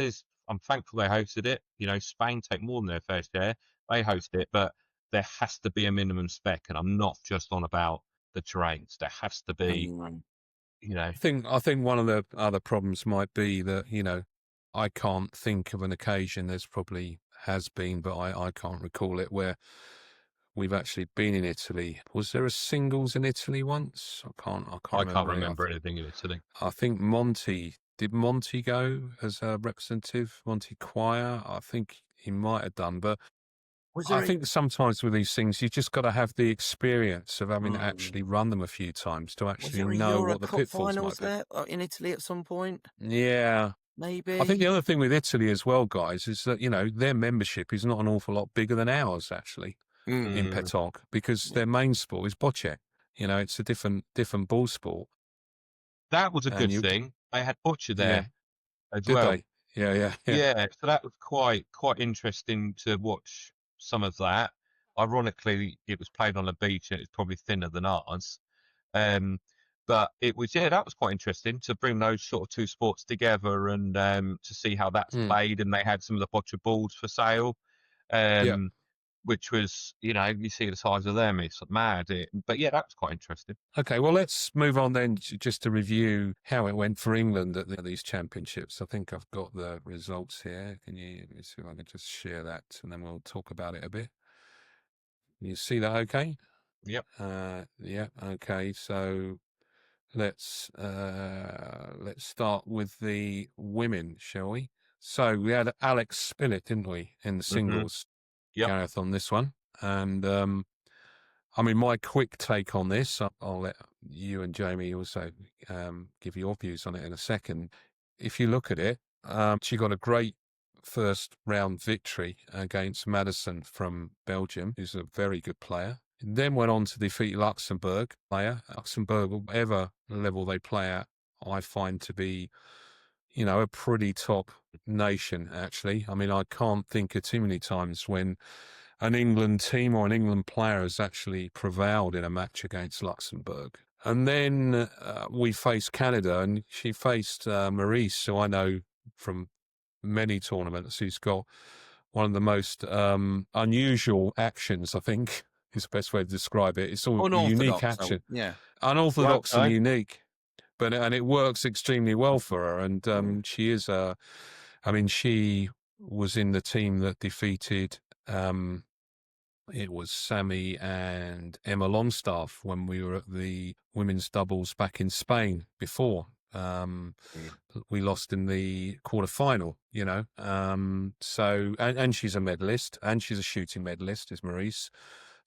I'm thankful they hosted it. Spain take more than their fair share. They host it, but there has to be a minimum spec, and I'm not just on about the terrains. There has to be, I think one of the other problems might be that, I can't think of an occasion, there's probably has been, but I can't recall it, where we've actually been in Italy. Was there a singles in Italy once? I can't remember. Anything in Italy. I think did Monty go as a representative? Monty Choir? I think he might have done, but I think sometimes with these things, you just got to have the experience of having actually run them a few times to actually know what the pitfalls might be. There in Italy at some point? Yeah. Maybe. I think the other thing with Italy as well, guys, is that, their membership is not an awful lot bigger than ours, actually, in Pétanque, because their main sport is bocce. It's a different ball sport. That was a good thing. They had bocce there as Did well. they? Yeah. Yeah, so that was quite interesting to watch some of that. Ironically, it was played on a beach and it's probably thinner than ours. But it was, that was quite interesting to bring those sort of two sports together and to see how that's played. And they had some of the bocce balls for sale, which was, you see the size of them, it's mad. But yeah, that was quite interesting. Okay, well, let's move on then just to review how it went for England at these championships. I think I've got the results here. Let me see if I can just share that and then we'll talk about it a bit. You see that okay? Yep. Yeah, okay, so let's start with the women, shall we? So we had Alex Spillett, didn't we, in the singles? Yep. Gareth on this one. And I mean, my quick take on this, I'll let you and Jamie also give your views on it in a second. If you look at it, she got a great first round victory against Madison from Belgium, who's a very good player. Then went on to defeat Luxembourg player. Luxembourg, whatever level they play at, I find to be, a pretty top nation, actually. I mean, I can't think of too many times when an England team or an England player has actually prevailed in a match against Luxembourg. And then we faced Canada, and she faced Maurice, who I know from many tournaments, who's got one of the most unusual actions, I think, is the best way to describe it. It's all unique action. Unorthodox and unique. And it works extremely well for her. And she is she was in the team that defeated it was Sammy and Emma Longstaff when we were at the women's doubles back in Spain before. We lost in the quarterfinal, So, and she's a medalist, and she's a shooting medalist, is Maurice.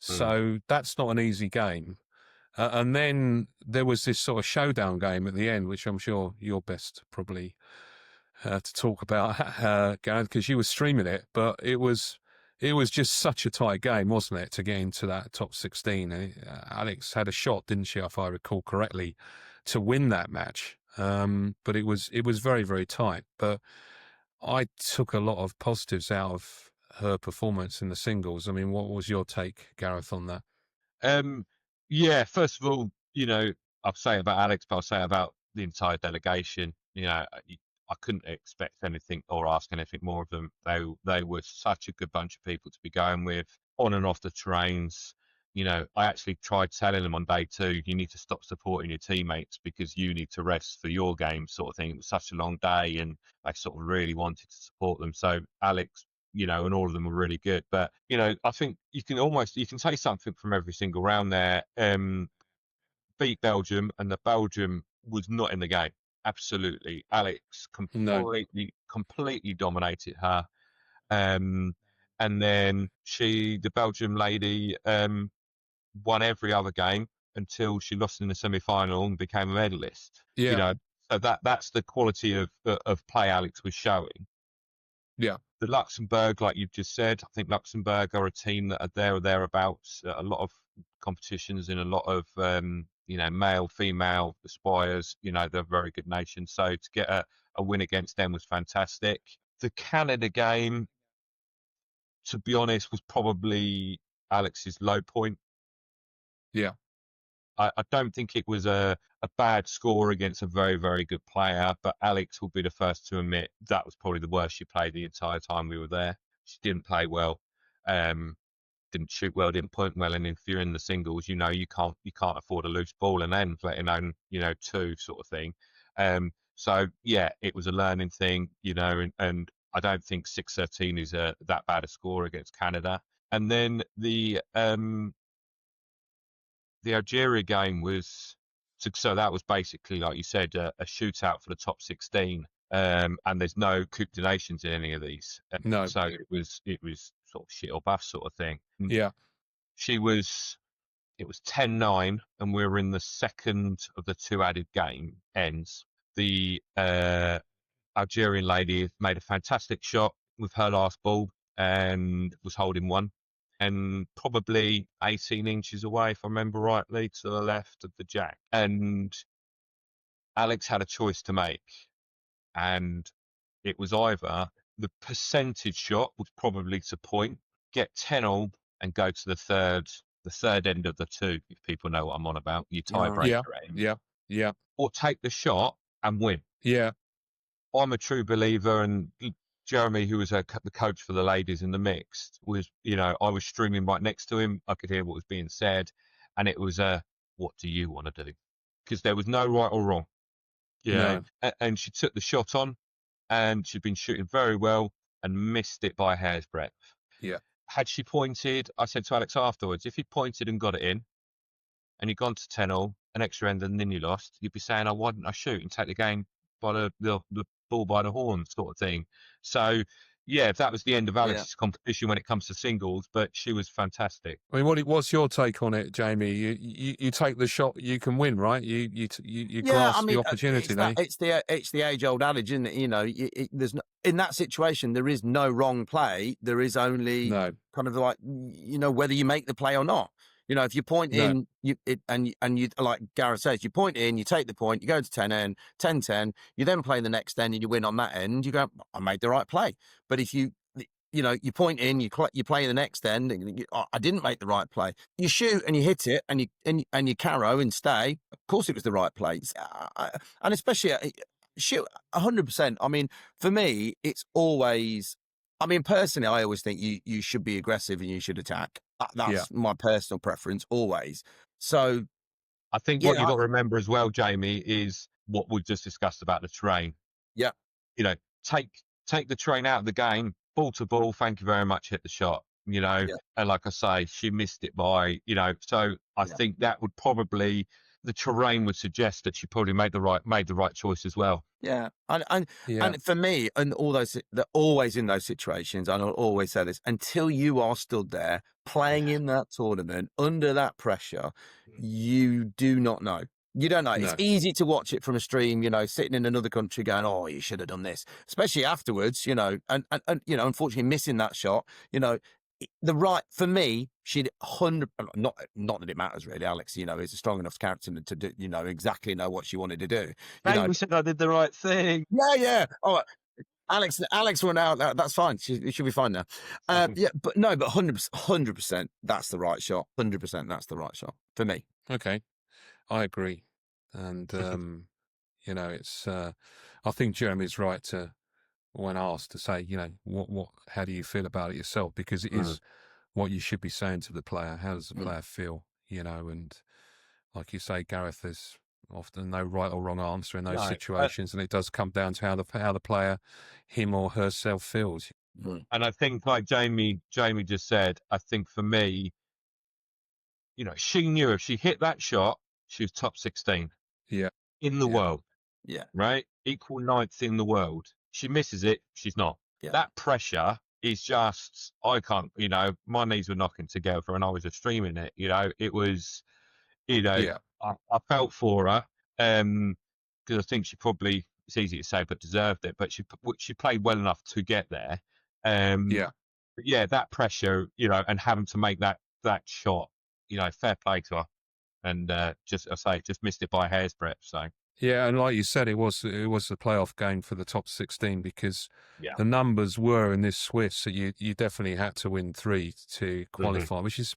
So that's not an easy game. And then there was this sort of showdown game at the end, which I'm sure you're best probably to talk about, Gareth, because you were streaming it. But it was just such a tight game, wasn't it, to get into that top 16? Alex had a shot, didn't she, if I recall correctly, to win that match. But it was very, very tight. But I took a lot of positives out of her performance in the singles. I mean, what was your take, Gareth, on that? Yeah, first of all, I'll say about Alex, but I'll say about the entire delegation. I couldn't expect anything or ask anything more of them. They were such a good bunch of people to be going with on and off the trains. I actually tried telling them on day 2, you need to stop supporting your teammates because you need to rest for your game, sort of thing. It was such a long day and I sort of really wanted to support them. So Alex, and all of them were really good. But, I think you can take something from every single round there. Beat Belgium, and the Belgium was not in the game. Absolutely. Alex completely dominated her. And then the Belgium lady, won every other game until she lost in the semi-final and became a medalist. Yeah. So that's the quality of play Alex was showing. Yeah. The Luxembourg, like you've just said, I think Luxembourg are a team that are there or thereabouts. A lot of competitions in a lot of male, female aspires. They're a very good nation. So to get a win against them was fantastic. The Canada game, to be honest, was probably Alex's low point. Yeah. I don't think it was a bad score against a very, very good player, but Alex will be the first to admit that was probably the worst she played the entire time we were there. She didn't play well, didn't shoot well, didn't point well, and if you're in the singles, you can't afford a loose ball and end, let alone 2 sort of thing. So yeah, it was a learning thing, and I don't think 6-13 is that bad a score against Canada. And then the Algeria game was, so that was basically, like you said, a shootout for the top 16. And there's no Coupe des Nations in any of these. No. So it was sort of shit or buff sort of thing. Yeah. It was 10-9, and we were in the second of the two added game ends. The Algerian lady made a fantastic shot with her last ball and was holding one, and probably 18 inches away, if I remember rightly, to the left of the jack. And Alex had a choice to make, and it was either the percentage shot was probably to point, get 10-all, and go to the third end of the two, if people know what I'm on about, you tiebreaker end. Yeah. Or take the shot and win. Yeah. I'm a true believer, and Jeremy, who was the coach for the ladies in the mixed, was, I was streaming right next to him. I could hear what was being said, and it was what do you want to do? Because there was no right or wrong. No. And she took the shot on, and she'd been shooting very well and missed it by a hair's breadth. Yeah. Had she pointed, I said to Alex afterwards, if you'd pointed and got it in, and you'd gone to 10-all, an extra end, and then you lost, you'd be saying, why didn't I shoot and take the game by the ball by the horn sort of thing. So, yeah, that was the end of Alex's competition when it comes to singles, but she was fantastic. I mean, what's your take on it, Jamie? You take the shot, you can win, right? You grasp the opportunity. It's the age-old adage, isn't it? There's no, in that situation, there is no wrong play. There is only kind of like, whether you make the play or not. If you point in, you like Gareth says, you point in, you take the point, you go to 10-10, you then play the next end and you win on that end. You go, I made the right play. But if you you point in, you play the next end, and I didn't make the right play. You shoot and you hit it, and you carrow and stay. Of course, it was the right play, and especially shoot 100%. I mean, for me, it's always. I mean, personally, I always think you should be aggressive and you should attack. That's my personal preference, always. So, I think what you've got to remember as well, Jamie, is what we've just discussed about the terrain. Yeah. Take the terrain out of the game, ball to ball, thank you very much, hit the shot. And like I say, she missed it by, so I think that would probably, the terrain would suggest that she probably made the right choice as well. Yeah, and for me, and all those, they're always in those situations, and I'll always say this: until you are stood there playing in that tournament under that pressure, you do not know. You don't know. No. It's easy to watch it from a stream, sitting in another country going, "Oh, you should have done this," especially afterwards, and unfortunately missing that shot, for me, she'd 100. Not that it matters really. Alex, is a strong enough character to do, exactly know what she wanted to do. We said I did the right thing. Yeah. Oh, Alex went out. That's fine. She should be fine now. But 100%. That's the right shot. 100%. That's the right shot for me. Okay, I agree, and it's. I think Jeremy's right to. When asked to say, how do you feel about it yourself? Because it is what you should be saying to the player. How does the player feel? And like you say, Gareth, there's often no right or wrong answer in those situations, and it does come down to how the player, him or herself, feels. And I think, like Jamie just said, I think for me, she knew if she hit that shot, she was top 16. Yeah. In the world. Yeah. Right? Equal ninth in the world. She misses it, she's not. Yeah. That pressure is just, I can't, my knees were knocking together and I was just streaming it, it was, I felt for her, because I think she probably, it's easy to say, but deserved it, but she played well enough to get there. That pressure, and having to make that shot, fair play to her. And just missed it by a hair's breadth, so. Yeah, and like you said, it was a playoff game for the top 16 because the numbers were in this Swiss, so you definitely had to win 3 to qualify, which is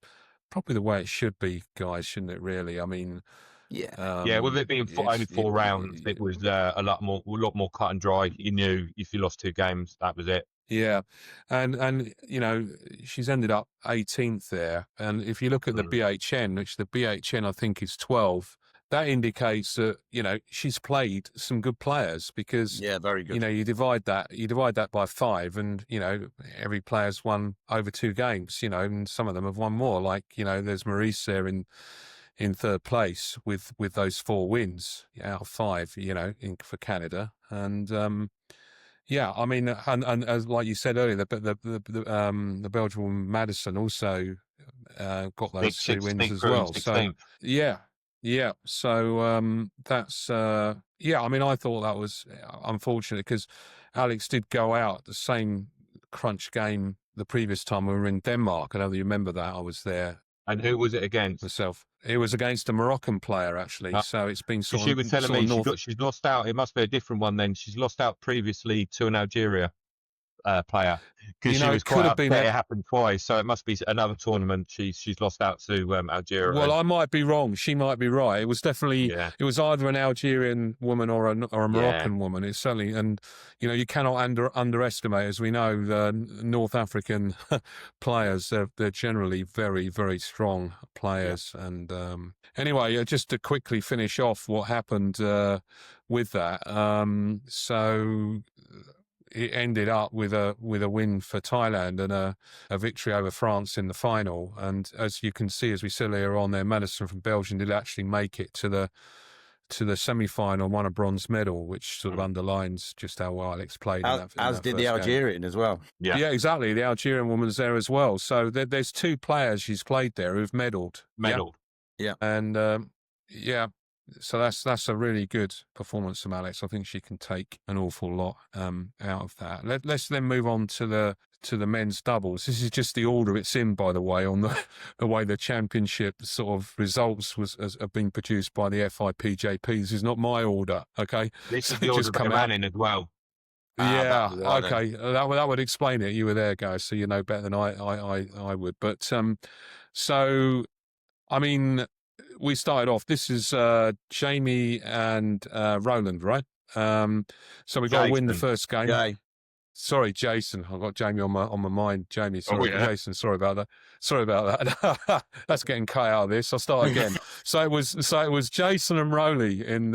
probably the way it should be, guys, shouldn't it? Really, I mean, with it being only 4 rounds, it was a lot more cut and dry. You knew if you lost 2 games, that was it. Yeah, and she's ended up 18th there, and if you look at the BHN, which the BHN I think is 12. that indicates that, you know, she's played some good players, because, Yeah, very good. you know, you divide that by 5, and, you know, every player's won over 2 games, you know, and some of them have won more. Like, you know, there's Maurice there in third place with those 4 wins out of 5, you know, for Canada. And yeah, I mean, and as like you said earlier, the Belgian woman Madison also got those 3 wins as well. So yeah. So that's yeah. I mean, I thought that was unfortunate, because Alex did go out the same crunch game the previous time we were in Denmark. I know you remember that. I was there. And who was it against? Myself. It was against a Moroccan player, actually. So it's been sort of. She was telling me she's lost out. It must be a different one then. She's lost out previously to an Algeria player, because she was quite upset. It happened twice, so it must be another tournament. She's lost out to Algeria. Well, I might be wrong. She might be right. It was definitely it was either an Algerian woman or a Moroccan woman. It's certainly, and you know, you cannot underestimate, as we know, the North African players. They're generally very, very strong players. Yeah. And anyway, just to quickly finish off what happened with that. So it ended up with a win for Thailand and a victory over France in the final. And as you can see, as we said earlier on there, Madison from Belgium did actually make it to the semi-final, won a bronze medal, which sort of underlines just how well Alex played. As did the Algerian as well. Yeah, exactly. The Algerian woman's there as well. So there's 2 players she's played there who've medalled. Yeah. And yeah. So that's a really good performance from Alex. I think she can take an awful lot out of that. Let's then move on to the men's doubles. This is just the order it's in, by the way, on the way the championship sort of results have been produced by the FIPJP. This is not my order, okay? This is the order that ran in as well. Yeah, okay. That would explain it. You were there, guys, so you know better than I would. But so, I mean, we started off. This is Jamie and Roland, right? So we got to win the first game. Jay. Sorry, Jason. I've got Jamie on my mind. Jamie, sorry, Jason. Sorry about that. That's getting cut out of this. I'll start again. So it was Jason and Rowley in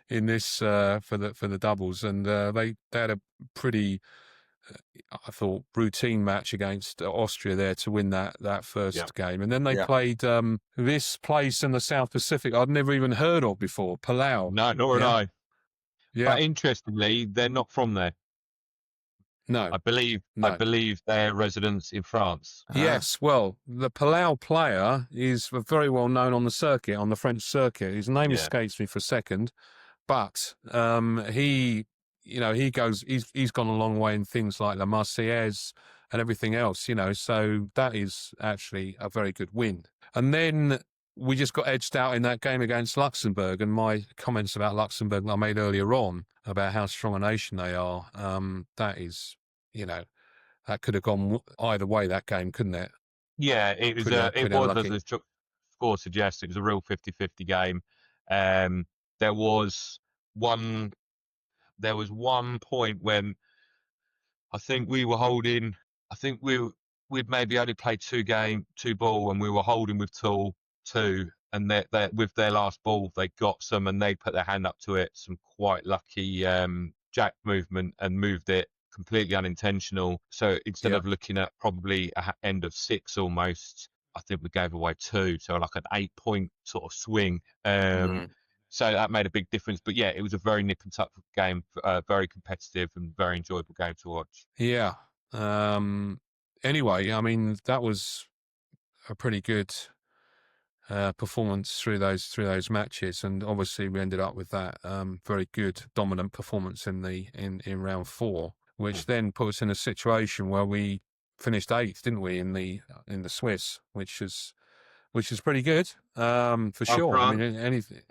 this for the doubles, and they had a pretty, I thought, routine match against Austria there to win that first game. And then they played this place in the South Pacific I'd never even heard of before, Palau. No, nor had I. Yeah. But interestingly, they're not from there. No. I believe they're residents in France. Yes, well, the Palau player is very well known on the circuit, on the French circuit. His name escapes me for a second, but he's gone a long way in things like La Marseillaise and everything else, you know, so that is actually a very good win. And then we just got edged out in that game against Luxembourg, and my comments about Luxembourg I made earlier on about how strong a nation they are, that is, you know, that could have gone either way, that game, couldn't it? Yeah, it was, as the score suggests, it was a real 50-50 game. There was one point when I think we were holding, we'd maybe only played 2 ball, and we were holding with two, and they with their last ball, they got some, and they put their hand up to it, some quite lucky jack movement, and moved it completely unintentional. So instead of looking at probably a end of 6 almost, I think we gave away 2, so like an 8-point sort of swing. So that made a big difference. But yeah, it was a very nip and tuck game, very competitive and very enjoyable game to watch. Yeah. Anyway, I mean, that was a pretty good performance through those matches, and obviously we ended up with that very good dominant performance in round 4, which then put us in a situation where we finished 8th, didn't we, in the Swiss, which is pretty good for sure. I mean, anything.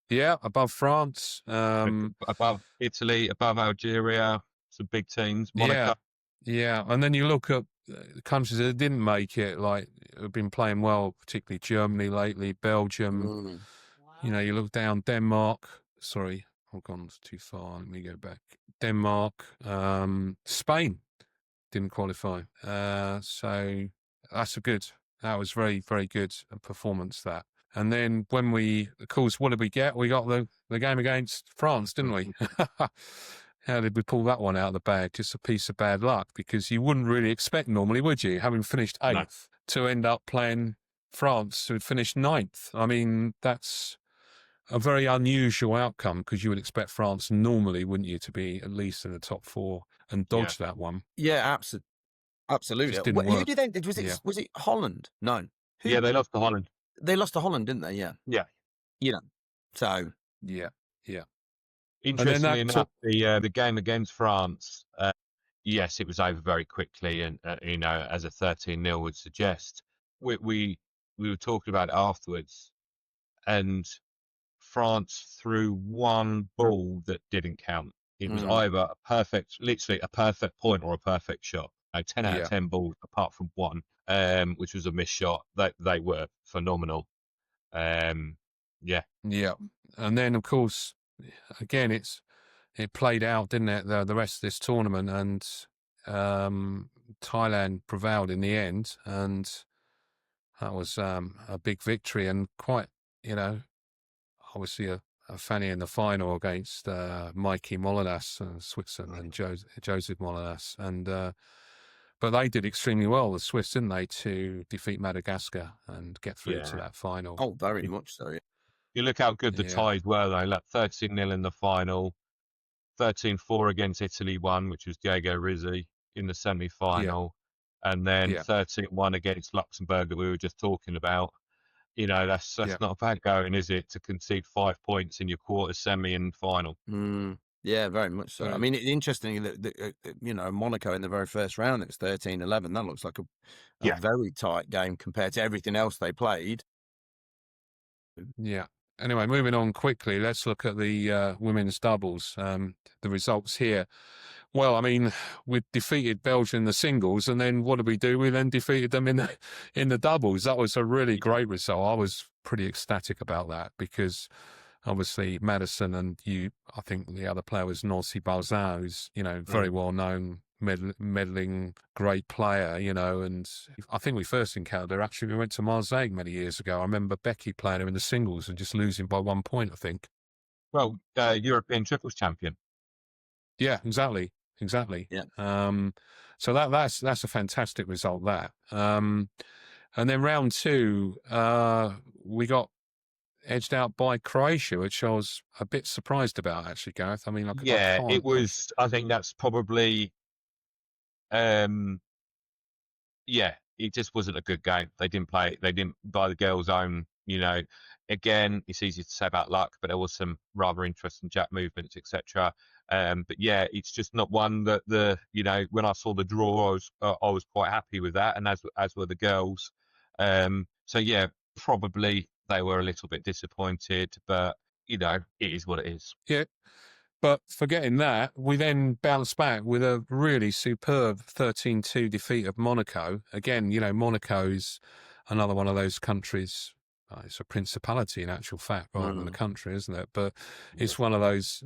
Yeah, above France, above Italy, above Algeria, some big teams. Monaco. Yeah, and then you look at countries that didn't make it, like have been playing well, particularly Germany lately, Belgium. You know, you look down Denmark. Sorry, I've gone too far. Let me go back. Denmark, Spain didn't qualify. So that was very, very good performance. And then when of course, what did we get? We got the game against France, didn't we? How did we pull that one out of the bag? Just a piece of bad luck, because you wouldn't really expect normally, would you, having finished 8th, to end up playing France, who had finished 9th. I mean, that's a very unusual outcome, because you would expect France normally, wouldn't you, to be at least in the top 4 and dodge that one. Yeah, absolutely. Just didn't work. Who did they? Was it Holland? No. Yeah, they lost to Holland. They lost to Holland, didn't they? Yeah. Yeah. You know. So. Yeah. Interestingly enough, the game against France, yes, it was over very quickly, and as a 13-0 would suggest. We were talking about it afterwards, and France threw one ball that didn't count. It was either literally a perfect point or a perfect shot. 10 out of 10 balls, apart from one, which was a missed shot. They were phenomenal. Yeah. And then, of course, again, it played out, didn't it, the rest of this tournament, and Thailand prevailed in the end, and that was a big victory, and quite, obviously a fanny in the final against Mikey Molinas, Switzerland, and Joseph Molinas, and but they did extremely well, the Swiss, didn't they, to defeat Madagascar and get through to that final. Oh, very much so. You look how good the ties were, though. Like 13-0 in the final, 13-4 against Italy won, which was Diego Rizzi in the semi-final, and then 13-1 against Luxembourg that we were just talking about. That's not a bad going, is it, to concede 5 points in your quarter, semi, and final? Yeah, very much so. I mean, interestingly, that Monaco in the very first round, it was 13-11. That looks like a very tight game compared to everything else they played. Yeah. Anyway, moving on quickly, let's look at the women's doubles. The results here. Well, I mean, we defeated Belgium in the singles, and then what did we do? We then defeated them in the doubles. That was a really great result. I was pretty ecstatic about that, because obviously Madison and I think the other player was Nancy Balzan, who's, very well known, meddling great player, and I think we first encountered her, actually, we went to Marseille many years ago. I remember Becky playing her in the singles and just losing by 1 point, I think. Well, European triples champion. Yeah, exactly. Yeah. So that's a fantastic result, that. And then round 2, we got edged out by Croatia, which I was a bit surprised about, actually, Gareth. I mean, it was. I think that's probably. It just wasn't a good game. They didn't play. They didn't, by the girls' own. Again, it's easy to say about luck, but there was some rather interesting jack movements, etc. But yeah, it's just not one that when I saw the draw, I was quite happy with that, and as were the girls. So yeah, probably they were a little bit disappointed, but it is what it is. Yeah. But forgetting that, we then bounced back with a really superb 13-2 defeat of Monaco. Again, Monaco is another one of those countries. It's a principality in actual fact, rather than a country, isn't it? But it's one of those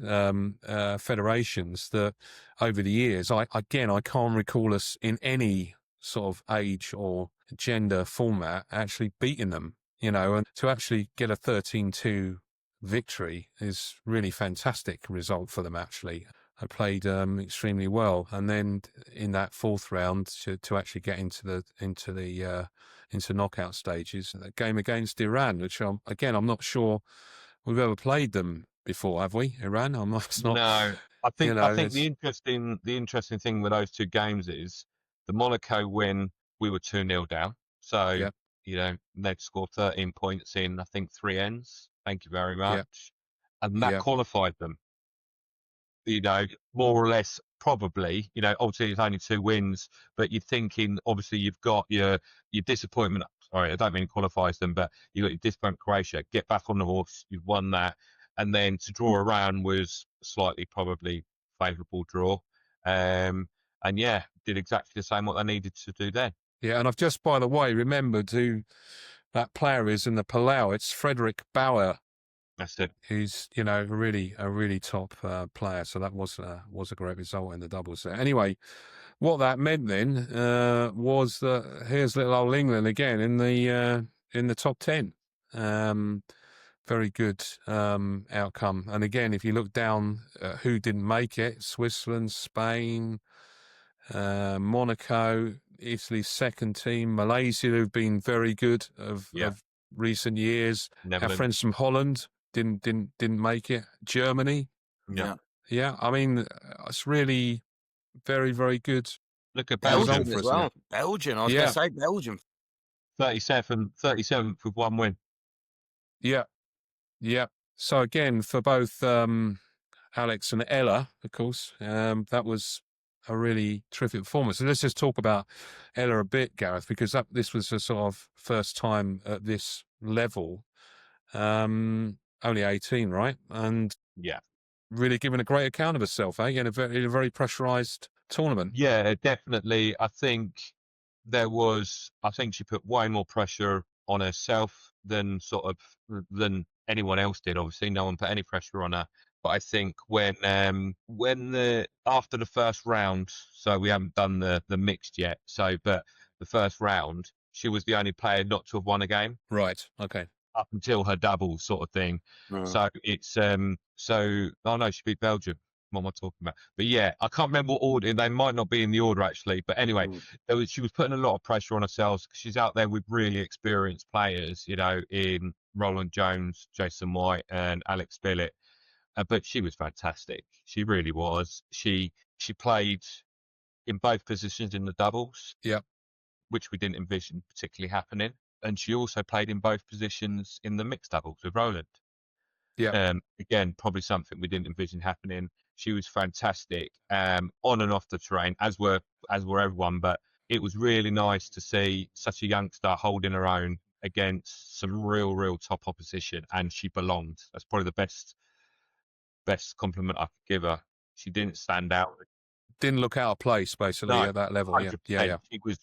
federations that over the years, I can't recall us in any sort of age or gender format actually beating them, and to actually get a 13-2 victory is really fantastic result for them, actually. I played extremely well, and then in that 4th round to actually get into knockout stages, the game against Iran, which I'm not sure we've ever played them before, have we? Iran? No, I think the interesting thing with those 2 games is the Monaco win. We were 2-0 down, so they'd scored 13 points in, I think, 3 ends. Thank you very much. And that qualified them. More or less, probably. Obviously it's only 2 wins, but you're thinking, obviously, you've got your disappointment. Sorry, I don't mean qualifies them, but you got your disappointment. Croatia, get back on the horse. You've won that, and then to draw around was slightly probably favourable draw. And did exactly the same what they needed to do then. Yeah, and I've just, by the way, remembered who that player is in the Palau. It's Frederick Bauer. That's it. Who's a really top player. So that was a great result in the doubles there. Anyway, what that meant then was that here's little old England again in the top 10. Very good outcome. And again, if you look down who didn't make it, Switzerland, Spain, Monaco, Italy's second team, Malaysia, who've been very good of recent years. Our friends from Holland didn't make it. Germany. Yeah. I mean, it's really very, very good. Look at Belgium as well. Belgium. I was going to say Belgium. 37th with one win. Yeah. So again, for both Alex and Ella, of course, that was a really terrific performance. So let's just talk about Ella a bit, Gareth, because this was a sort of first time at this level. Only 18, right? And really giving a great account of herself, in a very pressurized tournament. Yeah, definitely. I think she put way more pressure on herself than anyone else did. Obviously, no one put any pressure on her. But I think after the first round, so we haven't done the mixed yet. But the first round, she was the only player not to have won a game. Right. Okay. Up until her double sort of thing. So it's she beat Belgium. What am I talking about? But yeah, I can't remember what order. They might not be in the order actually. But anyway, she was putting a lot of pressure on herself because she's out there with really experienced players, in Roland Jones, Jason White, and Alex Billett. But she was fantastic. She really was. She played in both positions in the doubles. Yeah. Which we didn't envision particularly happening. And she also played in both positions in the mixed doubles with Roland. Yeah. Again, probably something we didn't envision happening. She was fantastic on and off the terrain, as were everyone. But it was really nice to see such a youngster holding her own against some real top opposition, and she belonged. That's probably the best compliment I could give her. She didn't stand out. Didn't look out of place, basically, at that level. 100%. Yeah.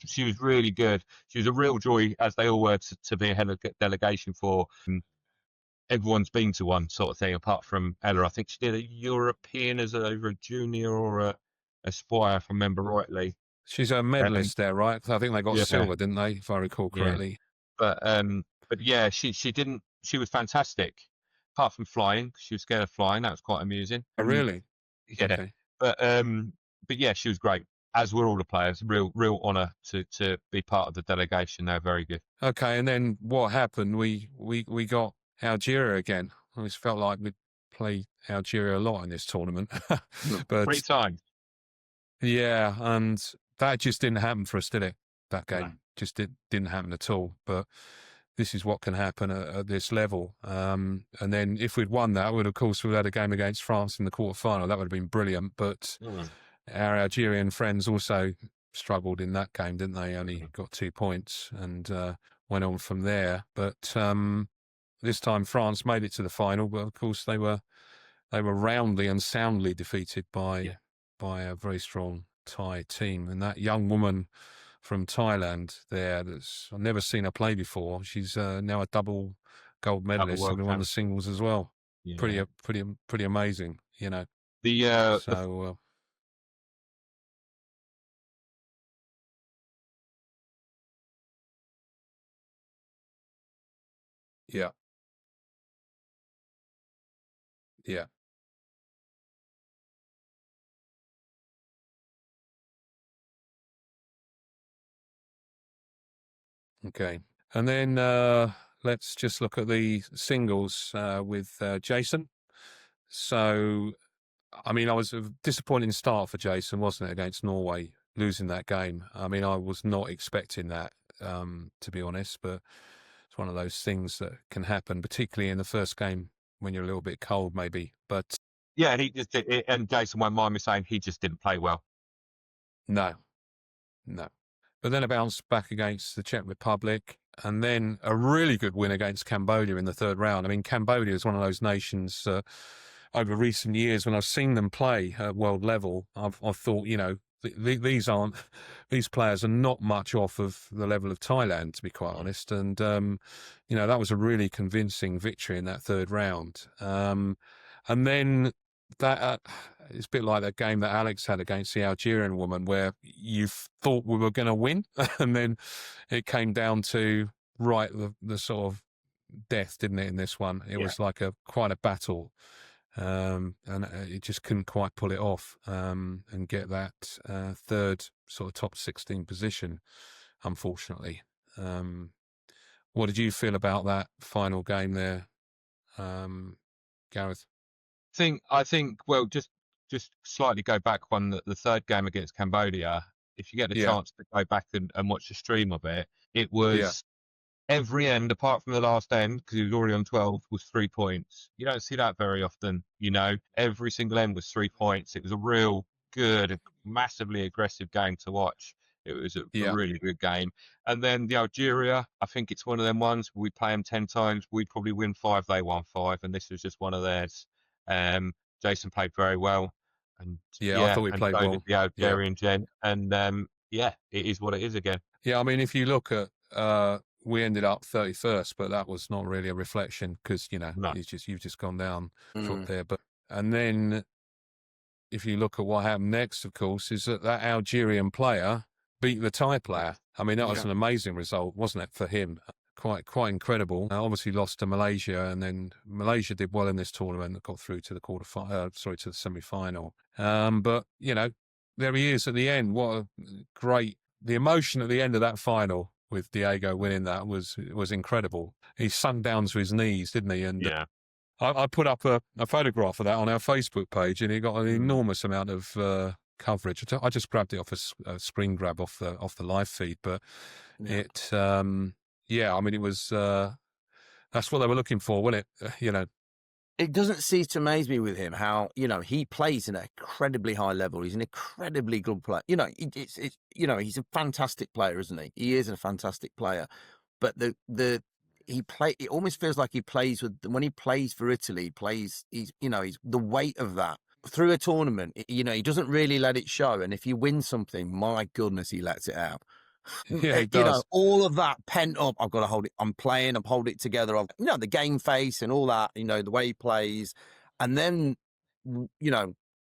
She was really good. She was a real joy, as they all were, to be a delegation for. Everyone's been to one sort of thing, apart from Ella. I think she did a European as over a junior or a Aspire, if I remember rightly. She's a medalist there, right? I think they got silver, didn't they, if I recall correctly? But yeah, she didn't. She was fantastic, apart from flying. She was scared of flying. That was quite amusing. Oh, really? Yeah. Okay. But yeah, she was great. As were all the players. Real honour to be part of the delegation. They're very good. Okay, and then what happened? We got Algeria again. I always felt like we'd play Algeria a lot in this tournament. But 3 times. Yeah, and that just didn't happen for us, did it? That game just didn't happen at all. But this is what can happen at this level. And then if we'd won that, we'd of course have had a game against France in the quarterfinal. That would have been brilliant. But our Algerian friends also struggled in that game, didn't they? Only got 2 points and went on from there. But this time France made it to the final, but of course they were roundly and soundly defeated by a very strong Thai team. And that young woman from Thailand there, I've never seen her play before. She's now a double gold medalist and won the singles as well. Yeah. Pretty amazing, Yeah. Okay. And then let's just look at the singles with Jason. So, I mean, I was a disappointing start for Jason, wasn't it, against Norway, losing that game. I mean, I was not expecting that, to be honest, but it's one of those things that can happen, particularly in the first game when you're a little bit cold, maybe. But yeah, he just did it, and Jason won't mind me saying he just didn't play well. No. But then a bounce back against the Czech Republic, and then a really good win against Cambodia in the third round. I mean, Cambodia is one of those nations over recent years, when I've seen them play at world level, I've thought, these players are not much off of the level of Thailand, to be quite honest. And, that was a really convincing victory in that third round. And then that it's a bit like that game that Alex had against the Algerian woman, where you thought we were going to win, and then it came down to the sort of death, didn't it? In this one, it was like quite a battle, and it just couldn't quite pull it off and get that third sort of top 16 position, unfortunately. What did you feel about that final game there, Gareth? I think. Well, just slightly go back the third game against Cambodia. If you get the chance to go back and watch the stream of it, it was every end apart from the last end, because he was already on 12, was 3 points. You don't see that very often, every single end was 3 points. It was a real good, massively aggressive game to watch. It was a really good game. And then the Algeria, I think it's one of them ones, we play them 10 times, we'd probably win 5, they won 5, and this was just one of theirs. Jason played very well. And I thought we played well. The Algerian gent. And it is what it is again. Yeah, I mean, if you look at, we ended up 31st, but that was not really a reflection because, you've just gone down foot there. And then if you look at what happened next, of course, is that Algerian player beat the Thai player. I mean, that was an amazing result, wasn't it, for him? Quite incredible. Obviously lost to Malaysia, and then Malaysia did well in this tournament that got through to the to the semi-final. But there he is at the end. What a great, the emotion at the end of that final with Diego winning that was incredible. He sunk down to his knees, didn't he? And I put up a photograph of that on our Facebook page, and it got an enormous amount of coverage. I just grabbed it off a screen grab off the live feed, but it. I mean, it was, that's what they were looking for, wasn't it? It doesn't cease to amaze me with him how, he plays at an incredibly high level. He's an incredibly good player. He's a fantastic player, isn't he? He is a fantastic player. But it almost feels like he plays when he plays for Italy, he's the weight of that through a tournament, he doesn't really let it show. And if you win something, my goodness, he lets it out. Yeah, he does. All of that pent up, I've got to hold it. I'm playing, I'm holding it together. The game face and all that, the way he plays. And then,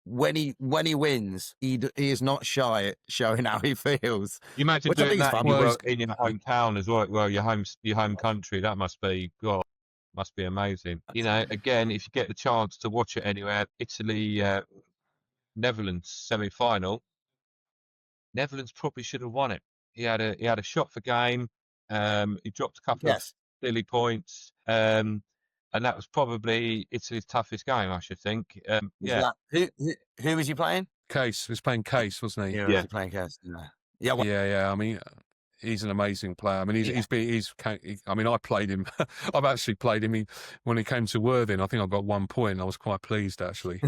when he wins, he is not shy at showing how he feels. You imagine doing that in your hometown as well, your home country. That must be, God, must be amazing. Again, if you get the chance to watch it anywhere, Italy, Netherlands semi-final, Netherlands probably should have won it. He had a shot for game. He dropped a couple of silly points, and that was probably Italy's toughest game, I should think. Who was he playing? Case. He was playing Case, wasn't he? Yeah, was he playing Case? Yeah. I mean, he's an amazing player. I mean, I mean, I played him. I've actually played him. When he came to Worthing, I think I got 1 point. I was quite pleased, actually.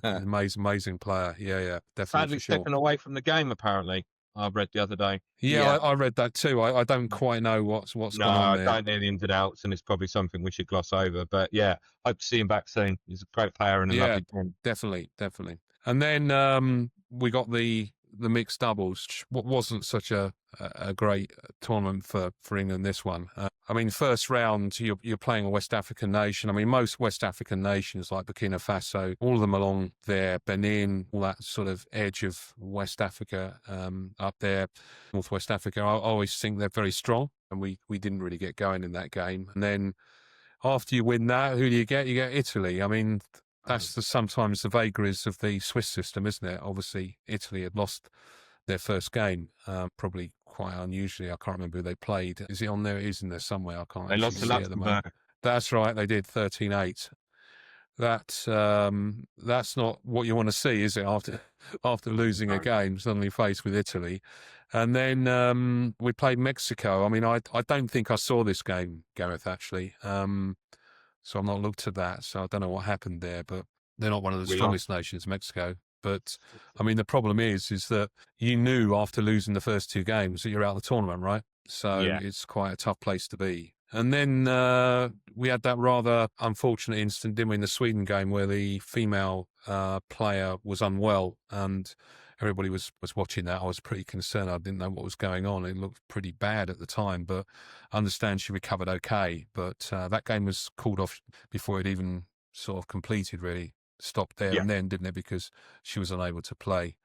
Amazing player. Yeah, definitely. Sadly stepping away from the game, apparently. I read the other day. Yeah. I read that too. I don't quite know what's going on there. I don't know the ins and outs, and it's probably something we should gloss over. But hope to see him back soon. He's a great player and a lovely man. Definitely. And then we got the mixed doubles. What wasn't such a great tournament for England this one. I mean, first round, you're playing a West African nation. I mean, most West African nations like Burkina Faso, all of them along there, Benin, all that sort of edge of West Africa up there, Northwest Africa, I always think they're very strong. And we didn't really get going in that game. And then after you win that, who do you get? You get Italy. I mean, that's sometimes the vagaries of the Swiss system, isn't it? Obviously, Italy had lost their first game, probably quite unusually. I can't remember who they played. Is it on there? It is in there somewhere. I can't. They lost to Luxembourg. That's right. They did 13-8. That's not what you want to see, is it? After losing a game, suddenly faced with Italy, and then we played Mexico. I mean, I don't think I saw this game, Gareth, actually. So I've not looked at that. So I don't know what happened there, but they're not one of the strongest nations, Mexico. But I mean, the problem is that you knew after losing the first 2 games that you're out of the tournament, right? So it's quite a tough place to be. And then we had that rather unfortunate incident, didn't we, in the Sweden game where the female player was unwell and everybody was watching that. I was pretty concerned. I didn't know what was going on. It looked pretty bad at the time, but I understand she recovered okay. But that game was called off before it even sort of completed, really. Stopped there and then, didn't it? Because she was unable to play.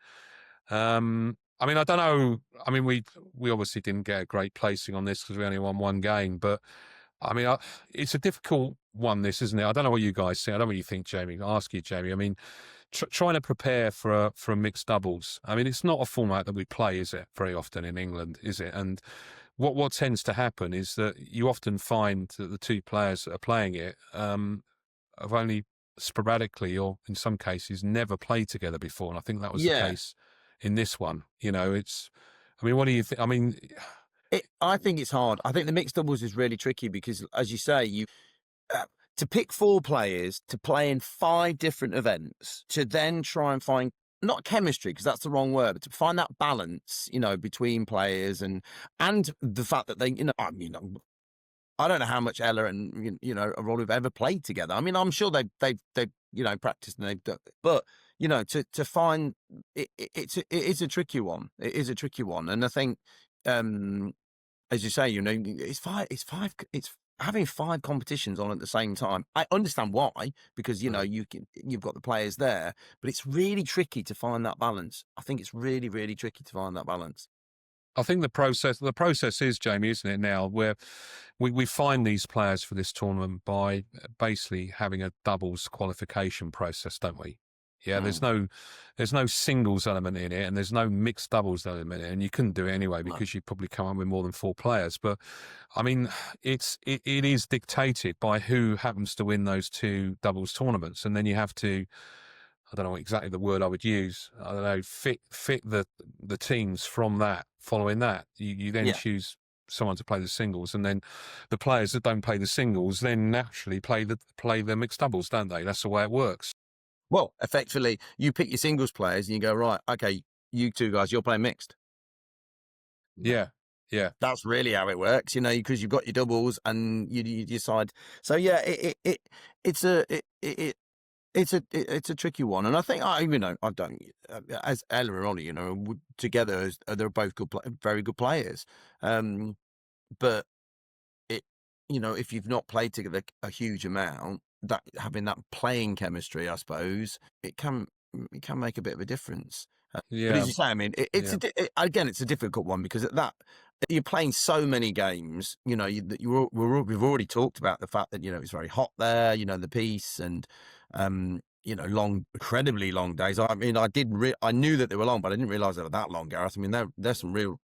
I mean, I don't know. I mean, we obviously didn't get a great placing on this because we only won 1 game, but I mean, it's a difficult one, this, isn't it? I don't know what you guys think. I don't know what you think, Jamie. I'll ask you, Jamie. I mean, trying to prepare for a mixed doubles. I mean, it's not a format that we play, is it? Very often in England, is it? And what tends to happen is that you often find that the two players that are playing it have only sporadically, or in some cases, never played together before. And I think that was the case in this one. You know, I mean, what do you think? I mean, I think it's hard. I think the mixed doubles is really tricky because, as you say, to pick 4 players to play in 5 different events, to then try and find, not chemistry, because that's the wrong word, but to find that balance, between players and the fact that they, I mean, I don't know how much Ella and Rolly have ever played together. I mean, I'm sure they've practiced and they've done it, but to find it is a tricky one. It is a tricky one, and I think, as you say, it's having 5 competitions on at the same time. I understand why, because you've got the players there, but it's really tricky to find that balance. I think it's really, really tricky to find that balance. I think the process is, Jamie, isn't it, now, where we find these players for this tournament by basically having a doubles qualification process, don't we? Yeah, there's no singles element in it, and there's no mixed doubles element in it, and you couldn't do it anyway because you'd probably come up with more than 4 players. But I mean, it is dictated by who happens to win those 2 doubles tournaments, and then you have to, I don't know exactly the word I would use, I don't know, fit the teams from that, following that. You then choose someone to play the singles, and then the players that don't play the singles then naturally play the mixed doubles, don't they? That's the way it works. Well, effectively, you pick your singles players and you go, right, okay, you 2 guys, you're playing mixed. Yeah. That's really how it works, because you've got your doubles and you decide. So yeah, it's a tricky one, and I think I don't, as Ella and Ollie, together they're both very good players, but if you've not played together a huge amount, that having that playing chemistry, I suppose, it can make a bit of a difference. But as you say, I mean, again, it's a difficult one because at that you're playing so many games. We've already talked about the fact that it's very hot there. The piece and incredibly long days. I mean, I knew that they were long, but I didn't realise they were that long, Gareth. I mean, there's some real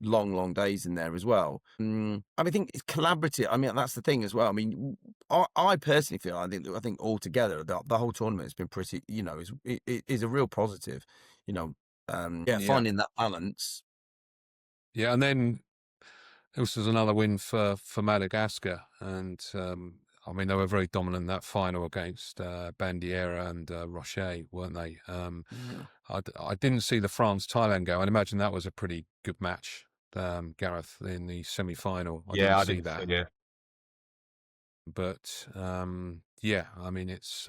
long days in there as well. I mean, I think it's collaborative. I mean, that's the thing as well. I mean, I personally feel, I think altogether the whole tournament has been pretty, is a real positive, finding that balance. Yeah, and then this was another win for Madagascar, and I mean, they were very dominant in that final against Bandiera and Rocher, weren't they? I didn't see the France-Thailand go. I'd imagine that was a pretty good match, Gareth, in the semi-final. I didn't see that. Yeah. But, I mean, it's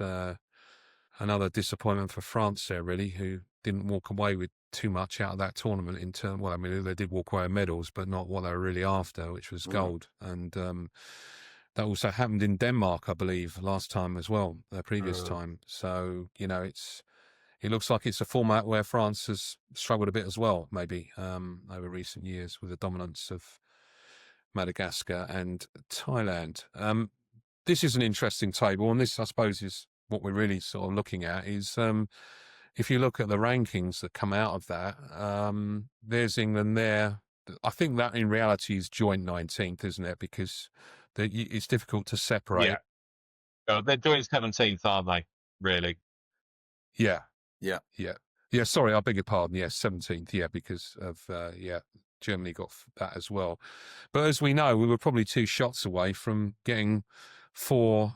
another disappointment for France there, really, who didn't walk away with too much out of that tournament in terms. Well, I mean, they did walk away with medals, but not what they were really after, which was gold. And that also happened in Denmark, I believe, last time as well, the previous time. So, it looks like it's a format where France has struggled a bit as well, maybe, over recent years with the dominance of Madagascar and Thailand. This is an interesting table, and this, I suppose, is what we're really sort of looking at is, if you look at the rankings that come out of that, there's England there. I think that in reality is joint 19th, isn't it? Because it's difficult to separate. Yeah. Oh, they're joint 17th, aren't they? Really? Yeah. Yeah. Sorry, I beg your pardon. Yes, 17th. Yeah, because of Germany got that as well. But as we know, we were probably 2 shots away from getting 4,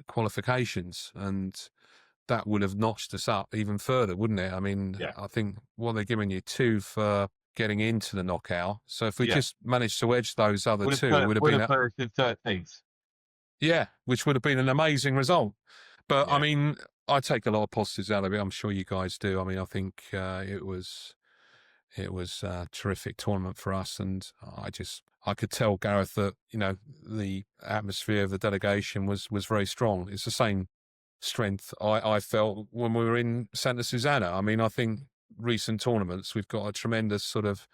qualifications, and that would have notched us up even further, wouldn't it? I mean, I think they're giving you 2 for getting into the knockout. So if we just managed to edge those other 2, it would have been 13th. Yeah, which would have been an amazing result. But I mean, I take a lot of positives out of it. I'm sure you guys do. I mean, I think it was a terrific tournament for us, and I could tell, Gareth, that the atmosphere of the delegation was very strong. It's the same strength I felt when we were in Santa Susana. I mean, I think recent tournaments we've got a tremendous sort of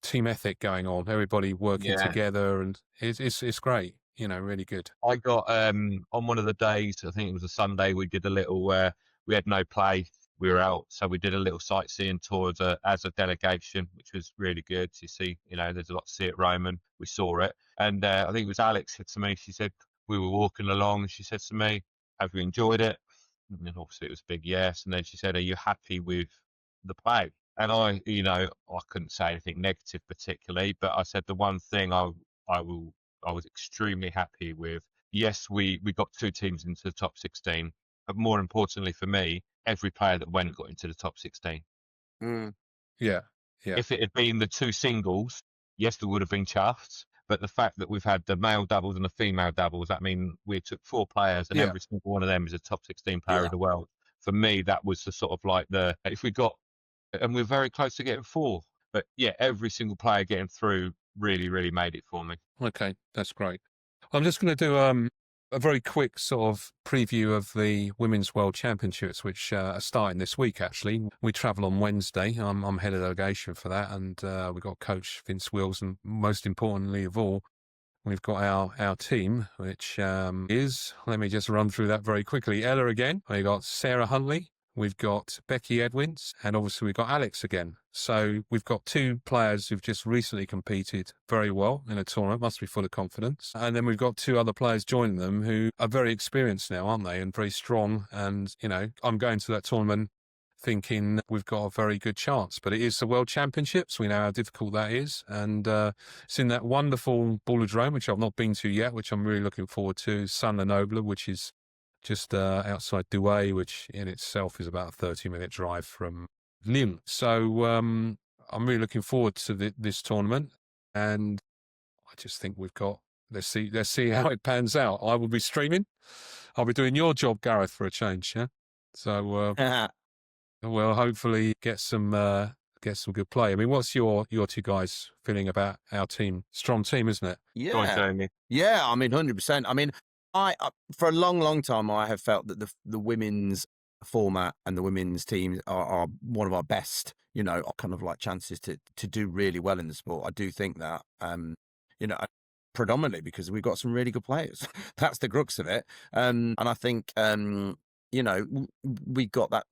team ethic going on, everybody working Yeah. together, and it's great, really good. I got on one of the days, I think it was a Sunday, we did a little we had no play, we were out, so we did a little sightseeing tour as a delegation, which was really good. You see, there's a lot to see at Roman. We saw it, and I think it was Alex said to me, she said we were walking along, and she said to me, "Have you enjoyed it?" And then obviously it was a big yes, and then she said, "Are you happy with the play?" And I couldn't say anything negative particularly, but I said the one thing I was extremely happy with. Yes, we got 2 teams into the top 16, but more importantly for me, every player that went got into the top 16. Mm. Yeah. If it had been the 2 singles, yes, there would have been chuffed. But the fact that we've had the male doubles and the female doubles, that mean we took 4 players and every single one of them is a top 16 player in the world. For me, that was the sort of like if we got, and we're very close to getting 4. But yeah, every single player getting through really, really made it for me. Okay, that's great. I'm just going to do a very quick sort of preview of the Women's World Championships, which are starting this week, actually. We travel on Wednesday. I'm head of delegation for that, and we've got Coach Vince Wills, and most importantly of all, we've got our team, which is, let me just run through that very quickly. Ella again. We've got Sarah Huntley. We've got Becky Edwins, and obviously we've got Alex again. So we've got 2 players who've just recently competed very well in a tournament, must be full of confidence. And then we've got 2 other players joining them who are very experienced now, aren't they? And very strong. And, I'm going to that tournament thinking we've got a very good chance. But it is the World Championships. We know how difficult that is. And it's in that wonderful Ballodrome, which I've not been to yet, which I'm really looking forward to, San Lenoble, which is just outside Douai, which in itself is about a 30-minute drive from Lille. So I'm really looking forward to this tournament, and I just think we've got. Let's see how it pans out. I will be streaming. I'll be doing your job, Gareth, for a change. Yeah. So we'll hopefully get some good play. I mean, what's your 2 guys feeling about our team? Strong team, isn't it? Yeah. Go on, Jamie. Yeah, I mean, 100%. I mean, I for a long time I have felt that the women's format and the women's teams are one of our best, kind of like chances to do really well in the sport. I do think that, predominantly because we've got some really good players. That's the crux of it. And I think, we got that.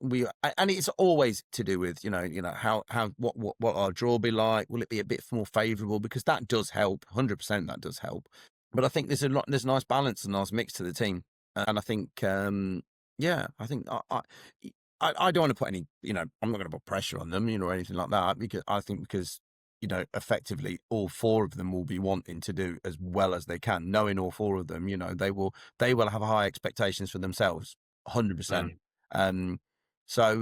And it's always to do with, how what our draw be like. Will it be a bit more favourable? Because that does help. 100% that does help. But I think there's a nice balance and nice mix to the team, and I think, I think I don't want to put any, I'm not going to put pressure on them, or anything like that, because I think effectively all 4 of them will be wanting to do as well as they can, knowing all 4 of them, they will have high expectations for themselves, 100%. So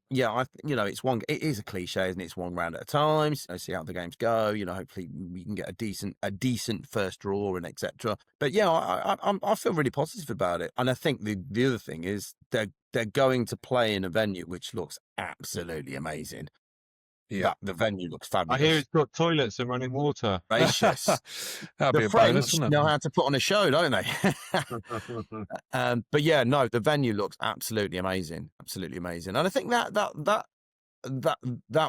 it is a cliche, isn't it? It's one round at a time. So see how the games go. Hopefully we can get a decent first draw and etc. But yeah, I feel really positive about it. And I think the other thing is they're going to play in a venue which looks absolutely amazing. Yeah, the venue looks fabulous. I hear it's got toilets and running water. Gracious. That'd be a French bonus, wouldn't it? know how to put on a show, don't they? But yeah, no, the venue looks absolutely amazing, and I think that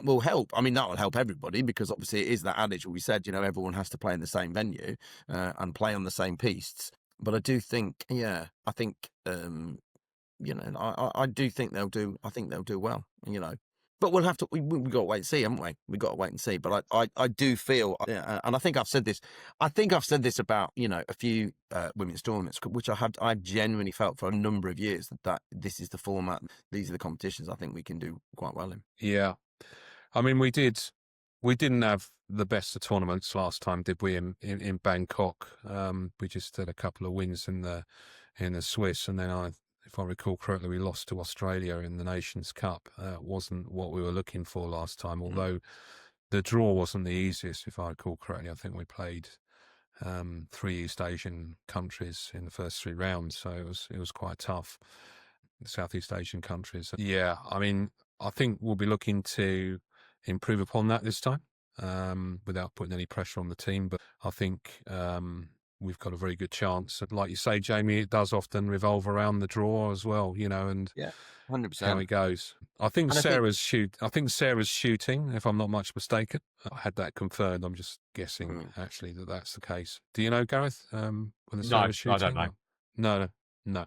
will help. I mean, that will help everybody, because obviously it is that adage we said, everyone has to play in the same venue and play on the same pistes. But I do think, I think, I do think they'll do. I think they'll do well, But we'll have to. We got to wait and see, haven't we? We got to wait and see. But I do feel, and I think I've said this. I think I've said this about a few women's tournaments, which I've genuinely felt for a number of years that this is the format. These are the competitions I think we can do quite well in. Yeah, I mean we didn't have the best of tournaments last time, did we? In Bangkok, we just had a couple of wins in the Swiss, and then if I recall correctly, we lost to Australia in the Nations Cup. Wasn't what we were looking for last time, although the draw wasn't the easiest, if I recall correctly. I think we played 3 East Asian countries in the first 3 rounds, so it was quite tough. Southeast Asian countries. Yeah, I mean, I think we'll be looking to improve upon that this time, without putting any pressure on the team. But I think we've got a very good chance. And like you say, Jamie, it does often revolve around the draw as well, and 100%. how it goes. I think Sarah's shooting, if I'm not much mistaken. I had that confirmed. I'm just guessing actually that's the case. Do you know, Gareth? Whether Sarah's shooting? I don't know. No.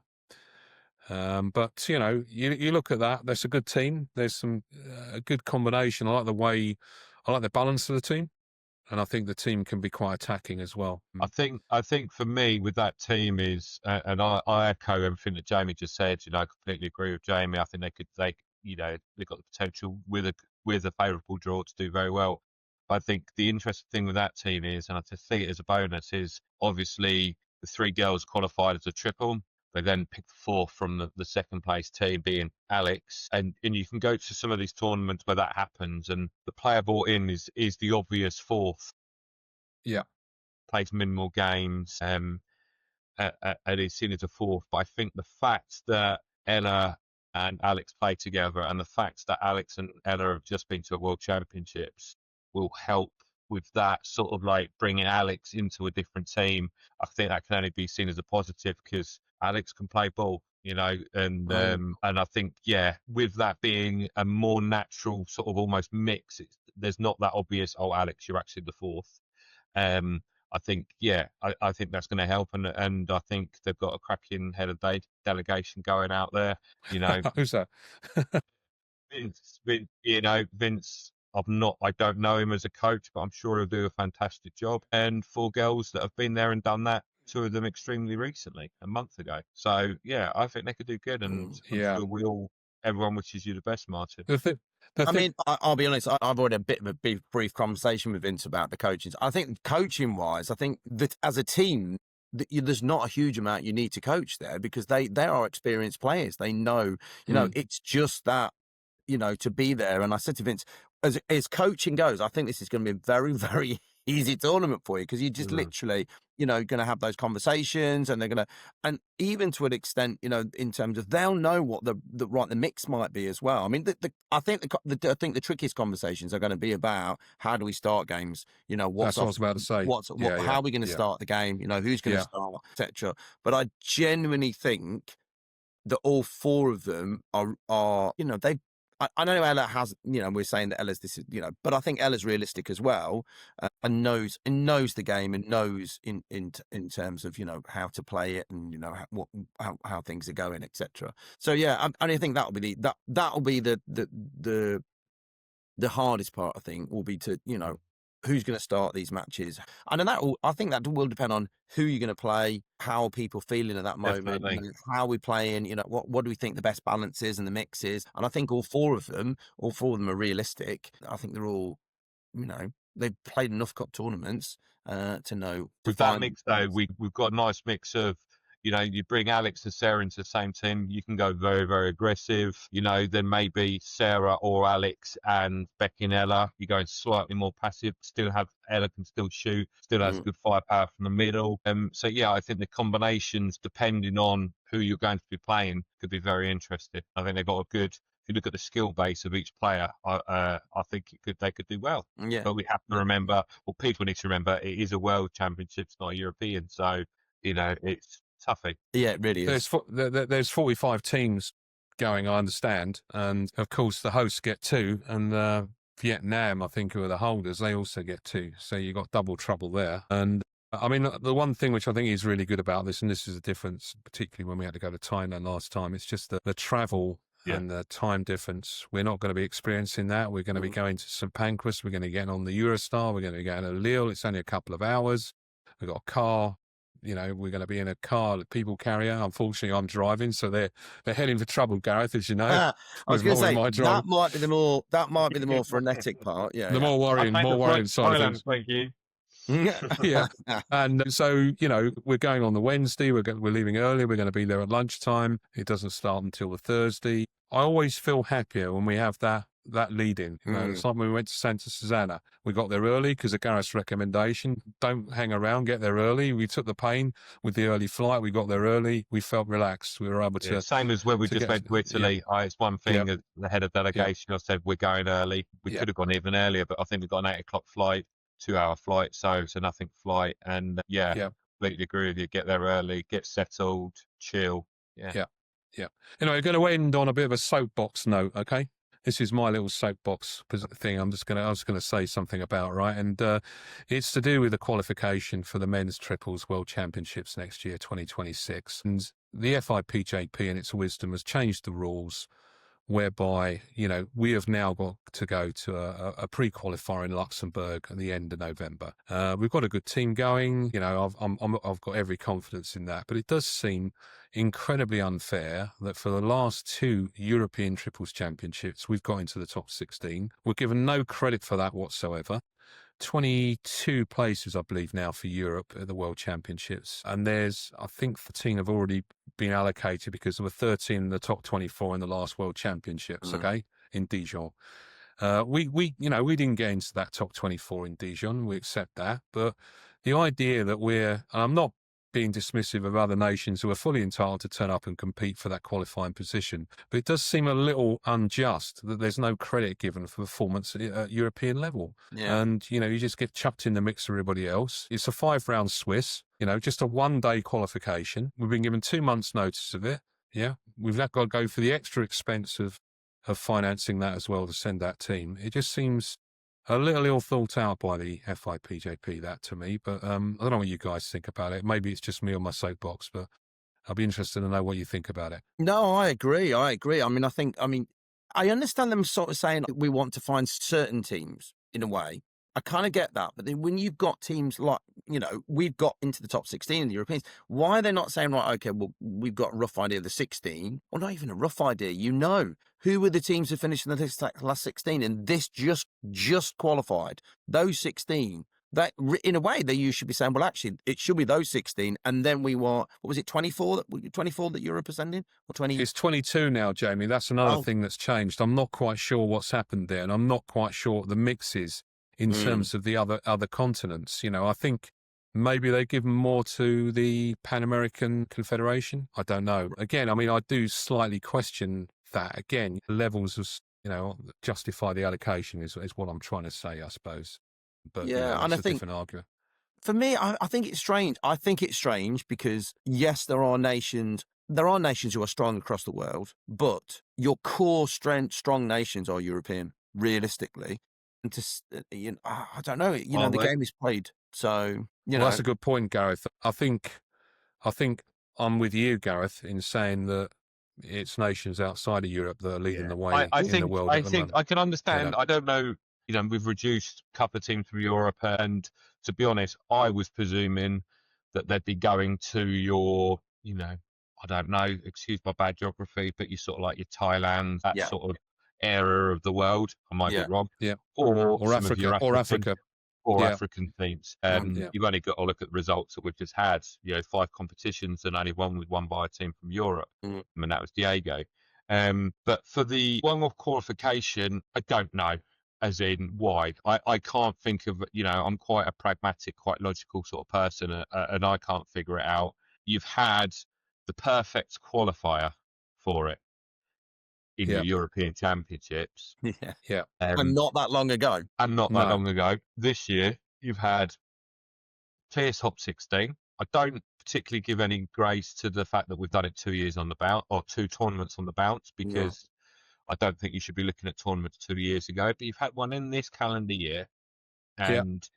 But you look at that. There's a good team. There's some a good combination. I like the balance of the team, and I think the team can be quite attacking as well. I think for me with that team is, and I echo everything that Jamie just said. I completely agree with Jamie. I think they've got the potential with a favourable draw to do very well. But I think the interesting thing with that team is, and I just see it as a bonus, is obviously the 3 girls qualified as a triple. They then pick the 4th from the second place team, being Alex. And you can go to some of these tournaments where that happens, and the player brought in is the obvious 4th. Yeah. Plays minimal games, and is seen as a 4th. But I think the fact that Ella and Alex play together, and the fact that Alex and Ella have just been to a World Championships will help with that sort of like bringing Alex into a different team. I think that can only be seen as a positive because Alex can play ball, and I think, with that being a more natural sort of almost mix, there's not that obvious, oh, Alex, you're actually the 4th. I think, I think that's going to help, and I think they've got a cracking head of delegation going out there. Who's that? Vince. I don't know him as a coach, but I'm sure he'll do a fantastic job. And 4 girls that have been there and done that, 2 of them extremely recently, a month ago. So I think they could do good, and I'm sure everyone wishes you the best, Martin. I'll be honest, I've already had a bit of a brief conversation with Vince about the coaching. I think coaching-wise, I think that as a team, there's not a huge amount you need to coach there because they are experienced players. They know, it's just that, to be there. And I said to Vince, as coaching goes, I think this is going to be a very, very easy tournament for you because you just literally, going to have those conversations, and they're going to, and even to an extent, in terms of they'll know what the mix might be as well. I mean, I think the trickiest conversations are going to be about how do we start games. That's what I was about to say. How are we going to start the game? Who's going to start, etc. But I genuinely think that all 4 of them are they. I know Ella has, we're saying that Ella's this is, but I think Ella's realistic as well, and knows the game, and knows in terms of how to play it, and how things are going, etc. So I think that'll be the hardest part. I think will be to who's going to start these matches, and then I think that will depend on who you're going to play, how are people feeling at that moment, how we're playing, what do we think the best balance is and the mix is. And I think all four of them are realistic. I think they're all, they've played enough cup tournaments to know. With that mix though, we've got a nice mix of, you bring Alex and Sarah into the same team, you can go very, very aggressive. Then maybe Sarah or Alex and Becky and Ella, you're going slightly more passive, Ella can still shoot, still has good firepower from the middle. So I think the combinations, depending on who you're going to be playing, could be very interesting. I think they've got a good, if you look at the skill base of each player, I think they could do well. Yeah. But we have to remember, people need to remember, it is a world championship, it's not a European. So, it's toughy. Yeah, it really is. There's 45 teams going, I understand, and of course the hosts get 2, and Vietnam, I think, who are the holders, they also get 2. So you got double trouble there. And I mean, the one thing which I think is really good about this, and this is a difference, particularly when we had to go to Thailand last time, it's just the travel and the time difference. We're not going to be experiencing that. We're going to be going to St Pancras. We're going to get on the Eurostar. We're going to be going to Lille. It's only a couple of hours. We've got a car. We're going to be in a car, the people carrier. Unfortunately, I'm driving, so they're heading for trouble, Gareth, as you know. I was going to say that might be the more frenetic part. Yeah, the more worrying side of things. Thank you. Yeah, and so we're going on the Wednesday. We're leaving early. We're going to be there at lunchtime. It doesn't start until the Thursday. I always feel happier when we have that lead in. It's like when we went to Santa Susana. We got there early because of Gareth's recommendation. Don't hang around, get there early. We took the pain with the early flight. We got there early. We felt relaxed. We were able to. Same as when we just went to Italy. It's one thing as the head of delegation. I said we're going early. We could have gone even earlier, but I think we got an 8 o'clock flight, 2-hour flight, so nothing flight, and completely agree with you. Get there early, get settled, chill. Yeah. Anyway, we're going to end on a bit of a soapbox note, okay? This is my little soapbox thing. I was going to say something about, right? And it's to do with the qualification for the men's triples world championships next year, 2026. And the FIPJP, in its wisdom, has changed the rules whereby, we have now got to go to a pre-qualifier in Luxembourg at the end of November. We've got a good team going. I've got every confidence in that. But it does seem incredibly unfair that for the last 2 European triples championships, we've got into the top 16. We're given no credit for that whatsoever. 22 places, I believe, now for Europe at the World Championships. And I think 13 have already been allocated because there were 13 in the top 24 in the last World Championships, okay, in Dijon. We didn't get into that top 24 in Dijon. We accept that. But the idea that and I'm not being dismissive of other nations who are fully entitled to turn up and compete for that qualifying position. But it does seem a little unjust that there's no credit given for performance at European level. Yeah. And, you just get chucked in the mix for everybody else. It's a 5-round Swiss, just a 1-day qualification. We've been given 2 months' notice of it. Yeah. We've now got to go for the extra expense of financing that as well to send that team. It just seems a little ill thought out by the FIPJP, that to me. But I don't know what you guys think about it. Maybe it's just me on my soapbox, but I'll be interested to know what you think about it. No, I agree. I understand them sort of saying we want to find certain teams in a way. I kind of get that. But then when you've got teams like, we've got into the top 16 in the Europeans, why are they not saying, right, okay, well, we've got a rough idea of the 16, or not even a rough idea, who were the teams who finished in the last 16, and this just qualified. Those 16, that in a way, you should be saying, well, actually, it should be those 16, and then we were, what was it, 24 that Europe is sending? Or 20? It's 22 now, Jamie. That's another thing that's changed. I'm not quite sure what's happened there, and I'm not quite sure what the mix is in terms of the other continents. I think maybe they give more to the Pan American Confederation. I don't know. Again, I do slightly question that. Again, levels of, justify the allocation is what I'm trying to say, I suppose. But yeah, and I think different argument. For me, I think it's strange. I think it's strange because yes, there are nations who are strong across the world, but your core strong nations are European, realistically. And I don't know. The game is played, so that's a good point, Gareth. I think I'm with you, Gareth, in saying that it's nations outside of Europe that are leading the way in the world. I think I can understand. I don't know. We've reduced a couple of teams from Europe, and to be honest, I was presuming that they'd be going to your, I don't know. Excuse my bad geography, but you sort of like your Thailand, that sort of area of the world. I might be wrong. Yeah. Or Africa. Or African teams. You've only got to look at the results that we've just had. 5 competitions and only one was won by a team from Europe. And that was Diego. But for the one-off qualification, I don't know, as in why. I can't think of, I'm quite a pragmatic, quite logical sort of person, and I can't figure it out. You've had the perfect qualifier for it in your European Championships. Yeah. And not that long ago. Long ago. This year, you've had clear top 16. I don't particularly give any grace to the fact that we've done it 2 years on the bounce, or 2 tournaments on the bounce, because I don't think you should be looking at tournaments 2 years ago. But you've had one in this calendar year, and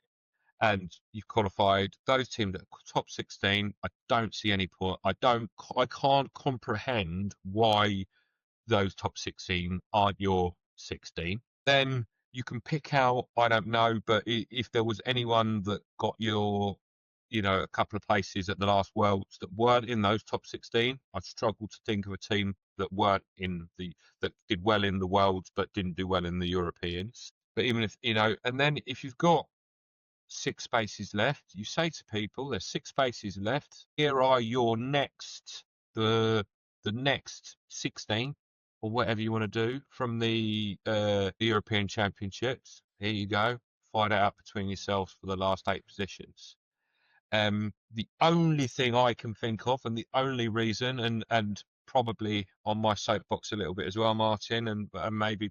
you've qualified those teams at top 16. I don't see any point. I can't comprehend why those top 16 aren't your 16. Then you can pick out, I don't know, but if there was anyone that got your, a couple of places at the last Worlds that weren't in those top 16, I'd struggle to think of a team that that did well in the Worlds but didn't do well in the Europeans. But even if, and then if you've got 6 spaces left, you say to people, there's 6 spaces left. Here are your the next 16. Or whatever you want to do from the European Championships. Here you go. Fight it out between yourselves for the last 8 positions. The only thing I can think of, and the only reason, and probably on my soapbox a little bit as well, Martin, and maybe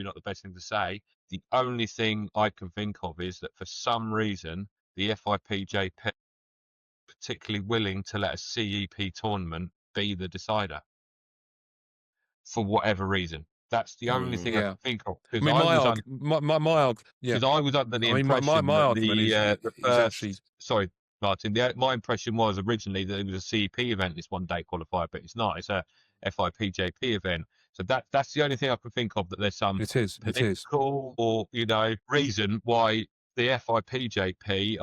not the best thing to say, the only thing I can think of is that for some reason the FIPJP particularly willing to let a CEP tournament be the decider for whatever reason. That's the only thing I can think of. I mean, my argument, because I was under the impression my that argument the is first. actually. Sorry, Martin. My impression was originally that it was a CEP event, this one-day qualifier, but it's not. It's a FIPJP event. So that's the only thing I can think of, that there's some political or reason why the FIPJP,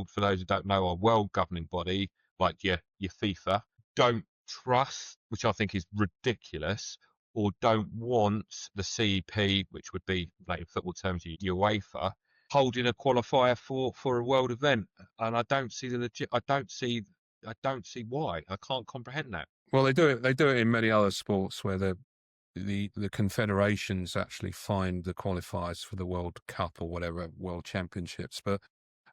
for those who don't know, our world governing body, like your FIFA, don't trust, which I think is ridiculous, or don't want the CEP, which would be, like in football terms, UEFA, holding a qualifier for a world event. And I don't see I don't see why. I can't comprehend that. Well, they do it in many other sports where the confederations actually find the qualifiers for the World Cup or whatever, World Championships. But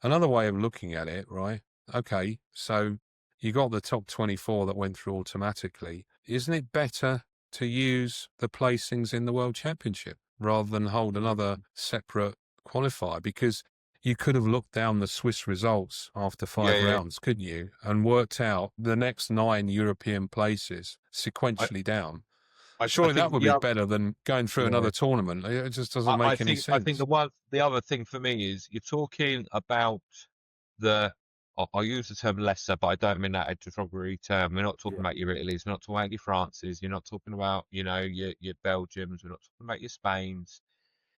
another way of looking at it, right? Okay, so you got the top 24 that went through automatically. Isn't it better to use the placings in the World Championship rather than hold another separate qualifier? Because you could have looked down the Swiss results after 5 rounds, couldn't you? And worked out the next 9 European places sequentially down. Surely that would be better than going through another tournament. It just doesn't make any sense. I think the other thing for me is you're talking about I'll use the term lesser, but I don't mean that a derogatory term. We're not talking about your Italys, we're not talking about your Frances, you're not talking about, your Belgiums, we're not talking about your Spains.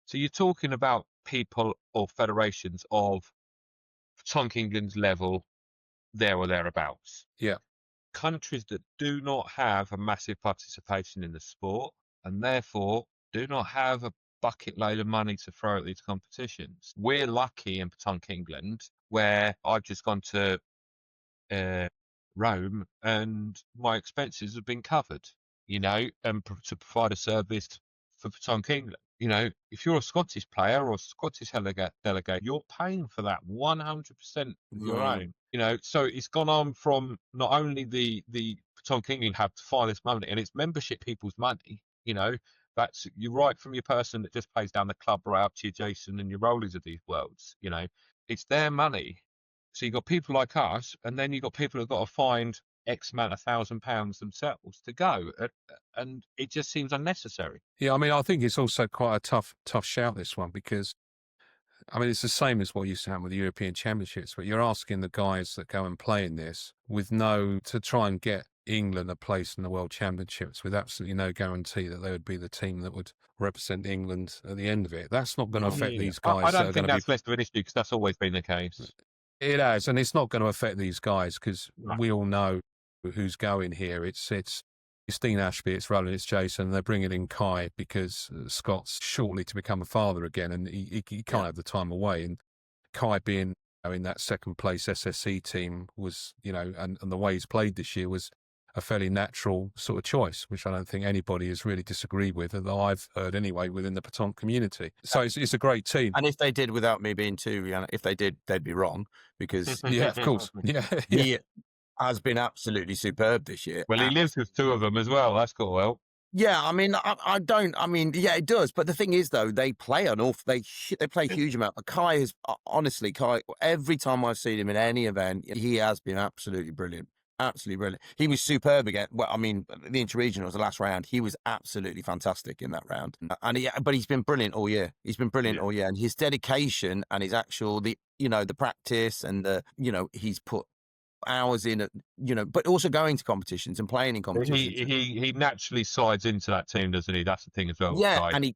So you're talking about people or federations of Pétanque England's level, there or thereabouts. Yeah. Countries that do not have a massive participation in the sport, and therefore do not have a bucket load of money to throw at these competitions. We're lucky in Pétanque England, where I've just gone to Rome and my expenses have been covered, and to provide a service for Pétanque England. If you're a Scottish player or Scottish delegate, you're paying for that 100% of your own. So it's gone on from not only the Pétanque England have to find this money, and it's membership people's money. That's, you're right, from your person that just pays down the club right up to your Jason and your Rollies of these worlds. It's their money. So you've got people like us, and then you've got people who've got to find X amount of £1,000 themselves to go, and it just seems unnecessary. Yeah, I mean, I think it's also quite a tough shout, this one, because I mean, it's the same as what used to happen with the European Championships, but you're asking the guys that go and play in this to try and get England a place in the World Championships with absolutely no guarantee that they would be the team that would represent England at the end of it. That's not going to affect these guys. I don't think that's less of an issue, because that's always been the case. It has, and it's not going to affect these guys, because we all know who's going here. It's Dean Ashby, it's Roland, it's Jason. They're bringing in Kai because Scott's shortly to become a father again, and he can't have the time away. And Kai being in that second place SSC team was, and the way he's played this year was a fairly natural sort of choice, which I don't think anybody has really disagreed with, although I've heard anyway within the Pétanque community. So it's a great team. And if they did, without me being too, if they did, they'd be wrong, because yeah, of course, he has been absolutely superb this year. Well, he lives with 2 of them as well. That's cool. Well, yeah, I mean, yeah, it does. But the thing is, though, they play they play a huge amount. Kai has, honestly, every time I've seen him in any event, he has been absolutely brilliant. Absolutely brilliant. He was superb again. Well, I mean, the Interregionals, the last round, he was absolutely fantastic in that round. But he's been brilliant all year. He's been brilliant all year, and his dedication and his actual the practice and he's put hours in, but also going to competitions and playing in competitions. He naturally slides into that team, doesn't he? That's the thing as well. Yeah, and he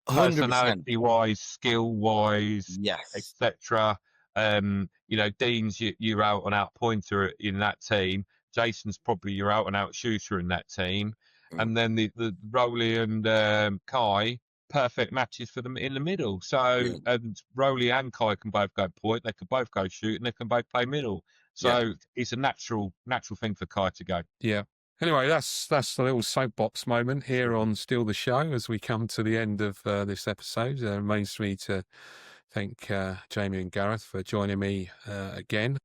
100%. Personality-wise, skill-wise, yes, etc. Dean's your out-and-out pointer in that team. Jason's probably your out-and-out shooter in that team. And then the Rowley and Kai, perfect matches for them in the middle. So, and Rowley and Kai can both go point, they can both go shoot, and they can both play middle. So it's a natural thing for Kai to go. Yeah. Anyway, that's the little soapbox moment here on Still the Show as we come to the end of this episode. It remains for me to thank Jamie and Gareth for joining me again.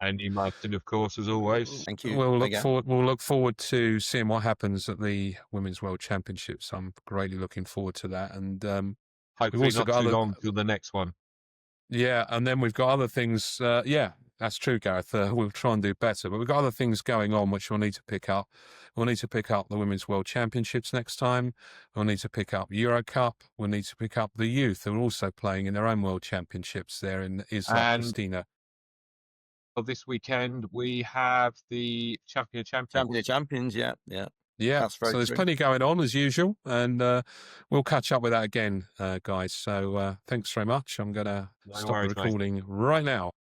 And you, Martin, of course, as always. Thank you. We'll look forward to seeing what happens at the Women's World Championships. I'm greatly looking forward to that. And hopefully we've also not got too long till the next one. Yeah, and then we've got other things. That's true, Gareth. We'll try and do better, but we've got other things going on which we'll need to pick up. We'll need to pick up the Women's World Championships next time. We'll need to pick up Euro Cup. We'll need to pick up the youth who are also playing in their own World Championships there in Isla Cristina. This weekend we have the Champion of Champions, yeah. Yeah, so there's plenty going on as usual, and we'll catch up with that again, guys. So thanks very much. I'm going to stop the recording right now.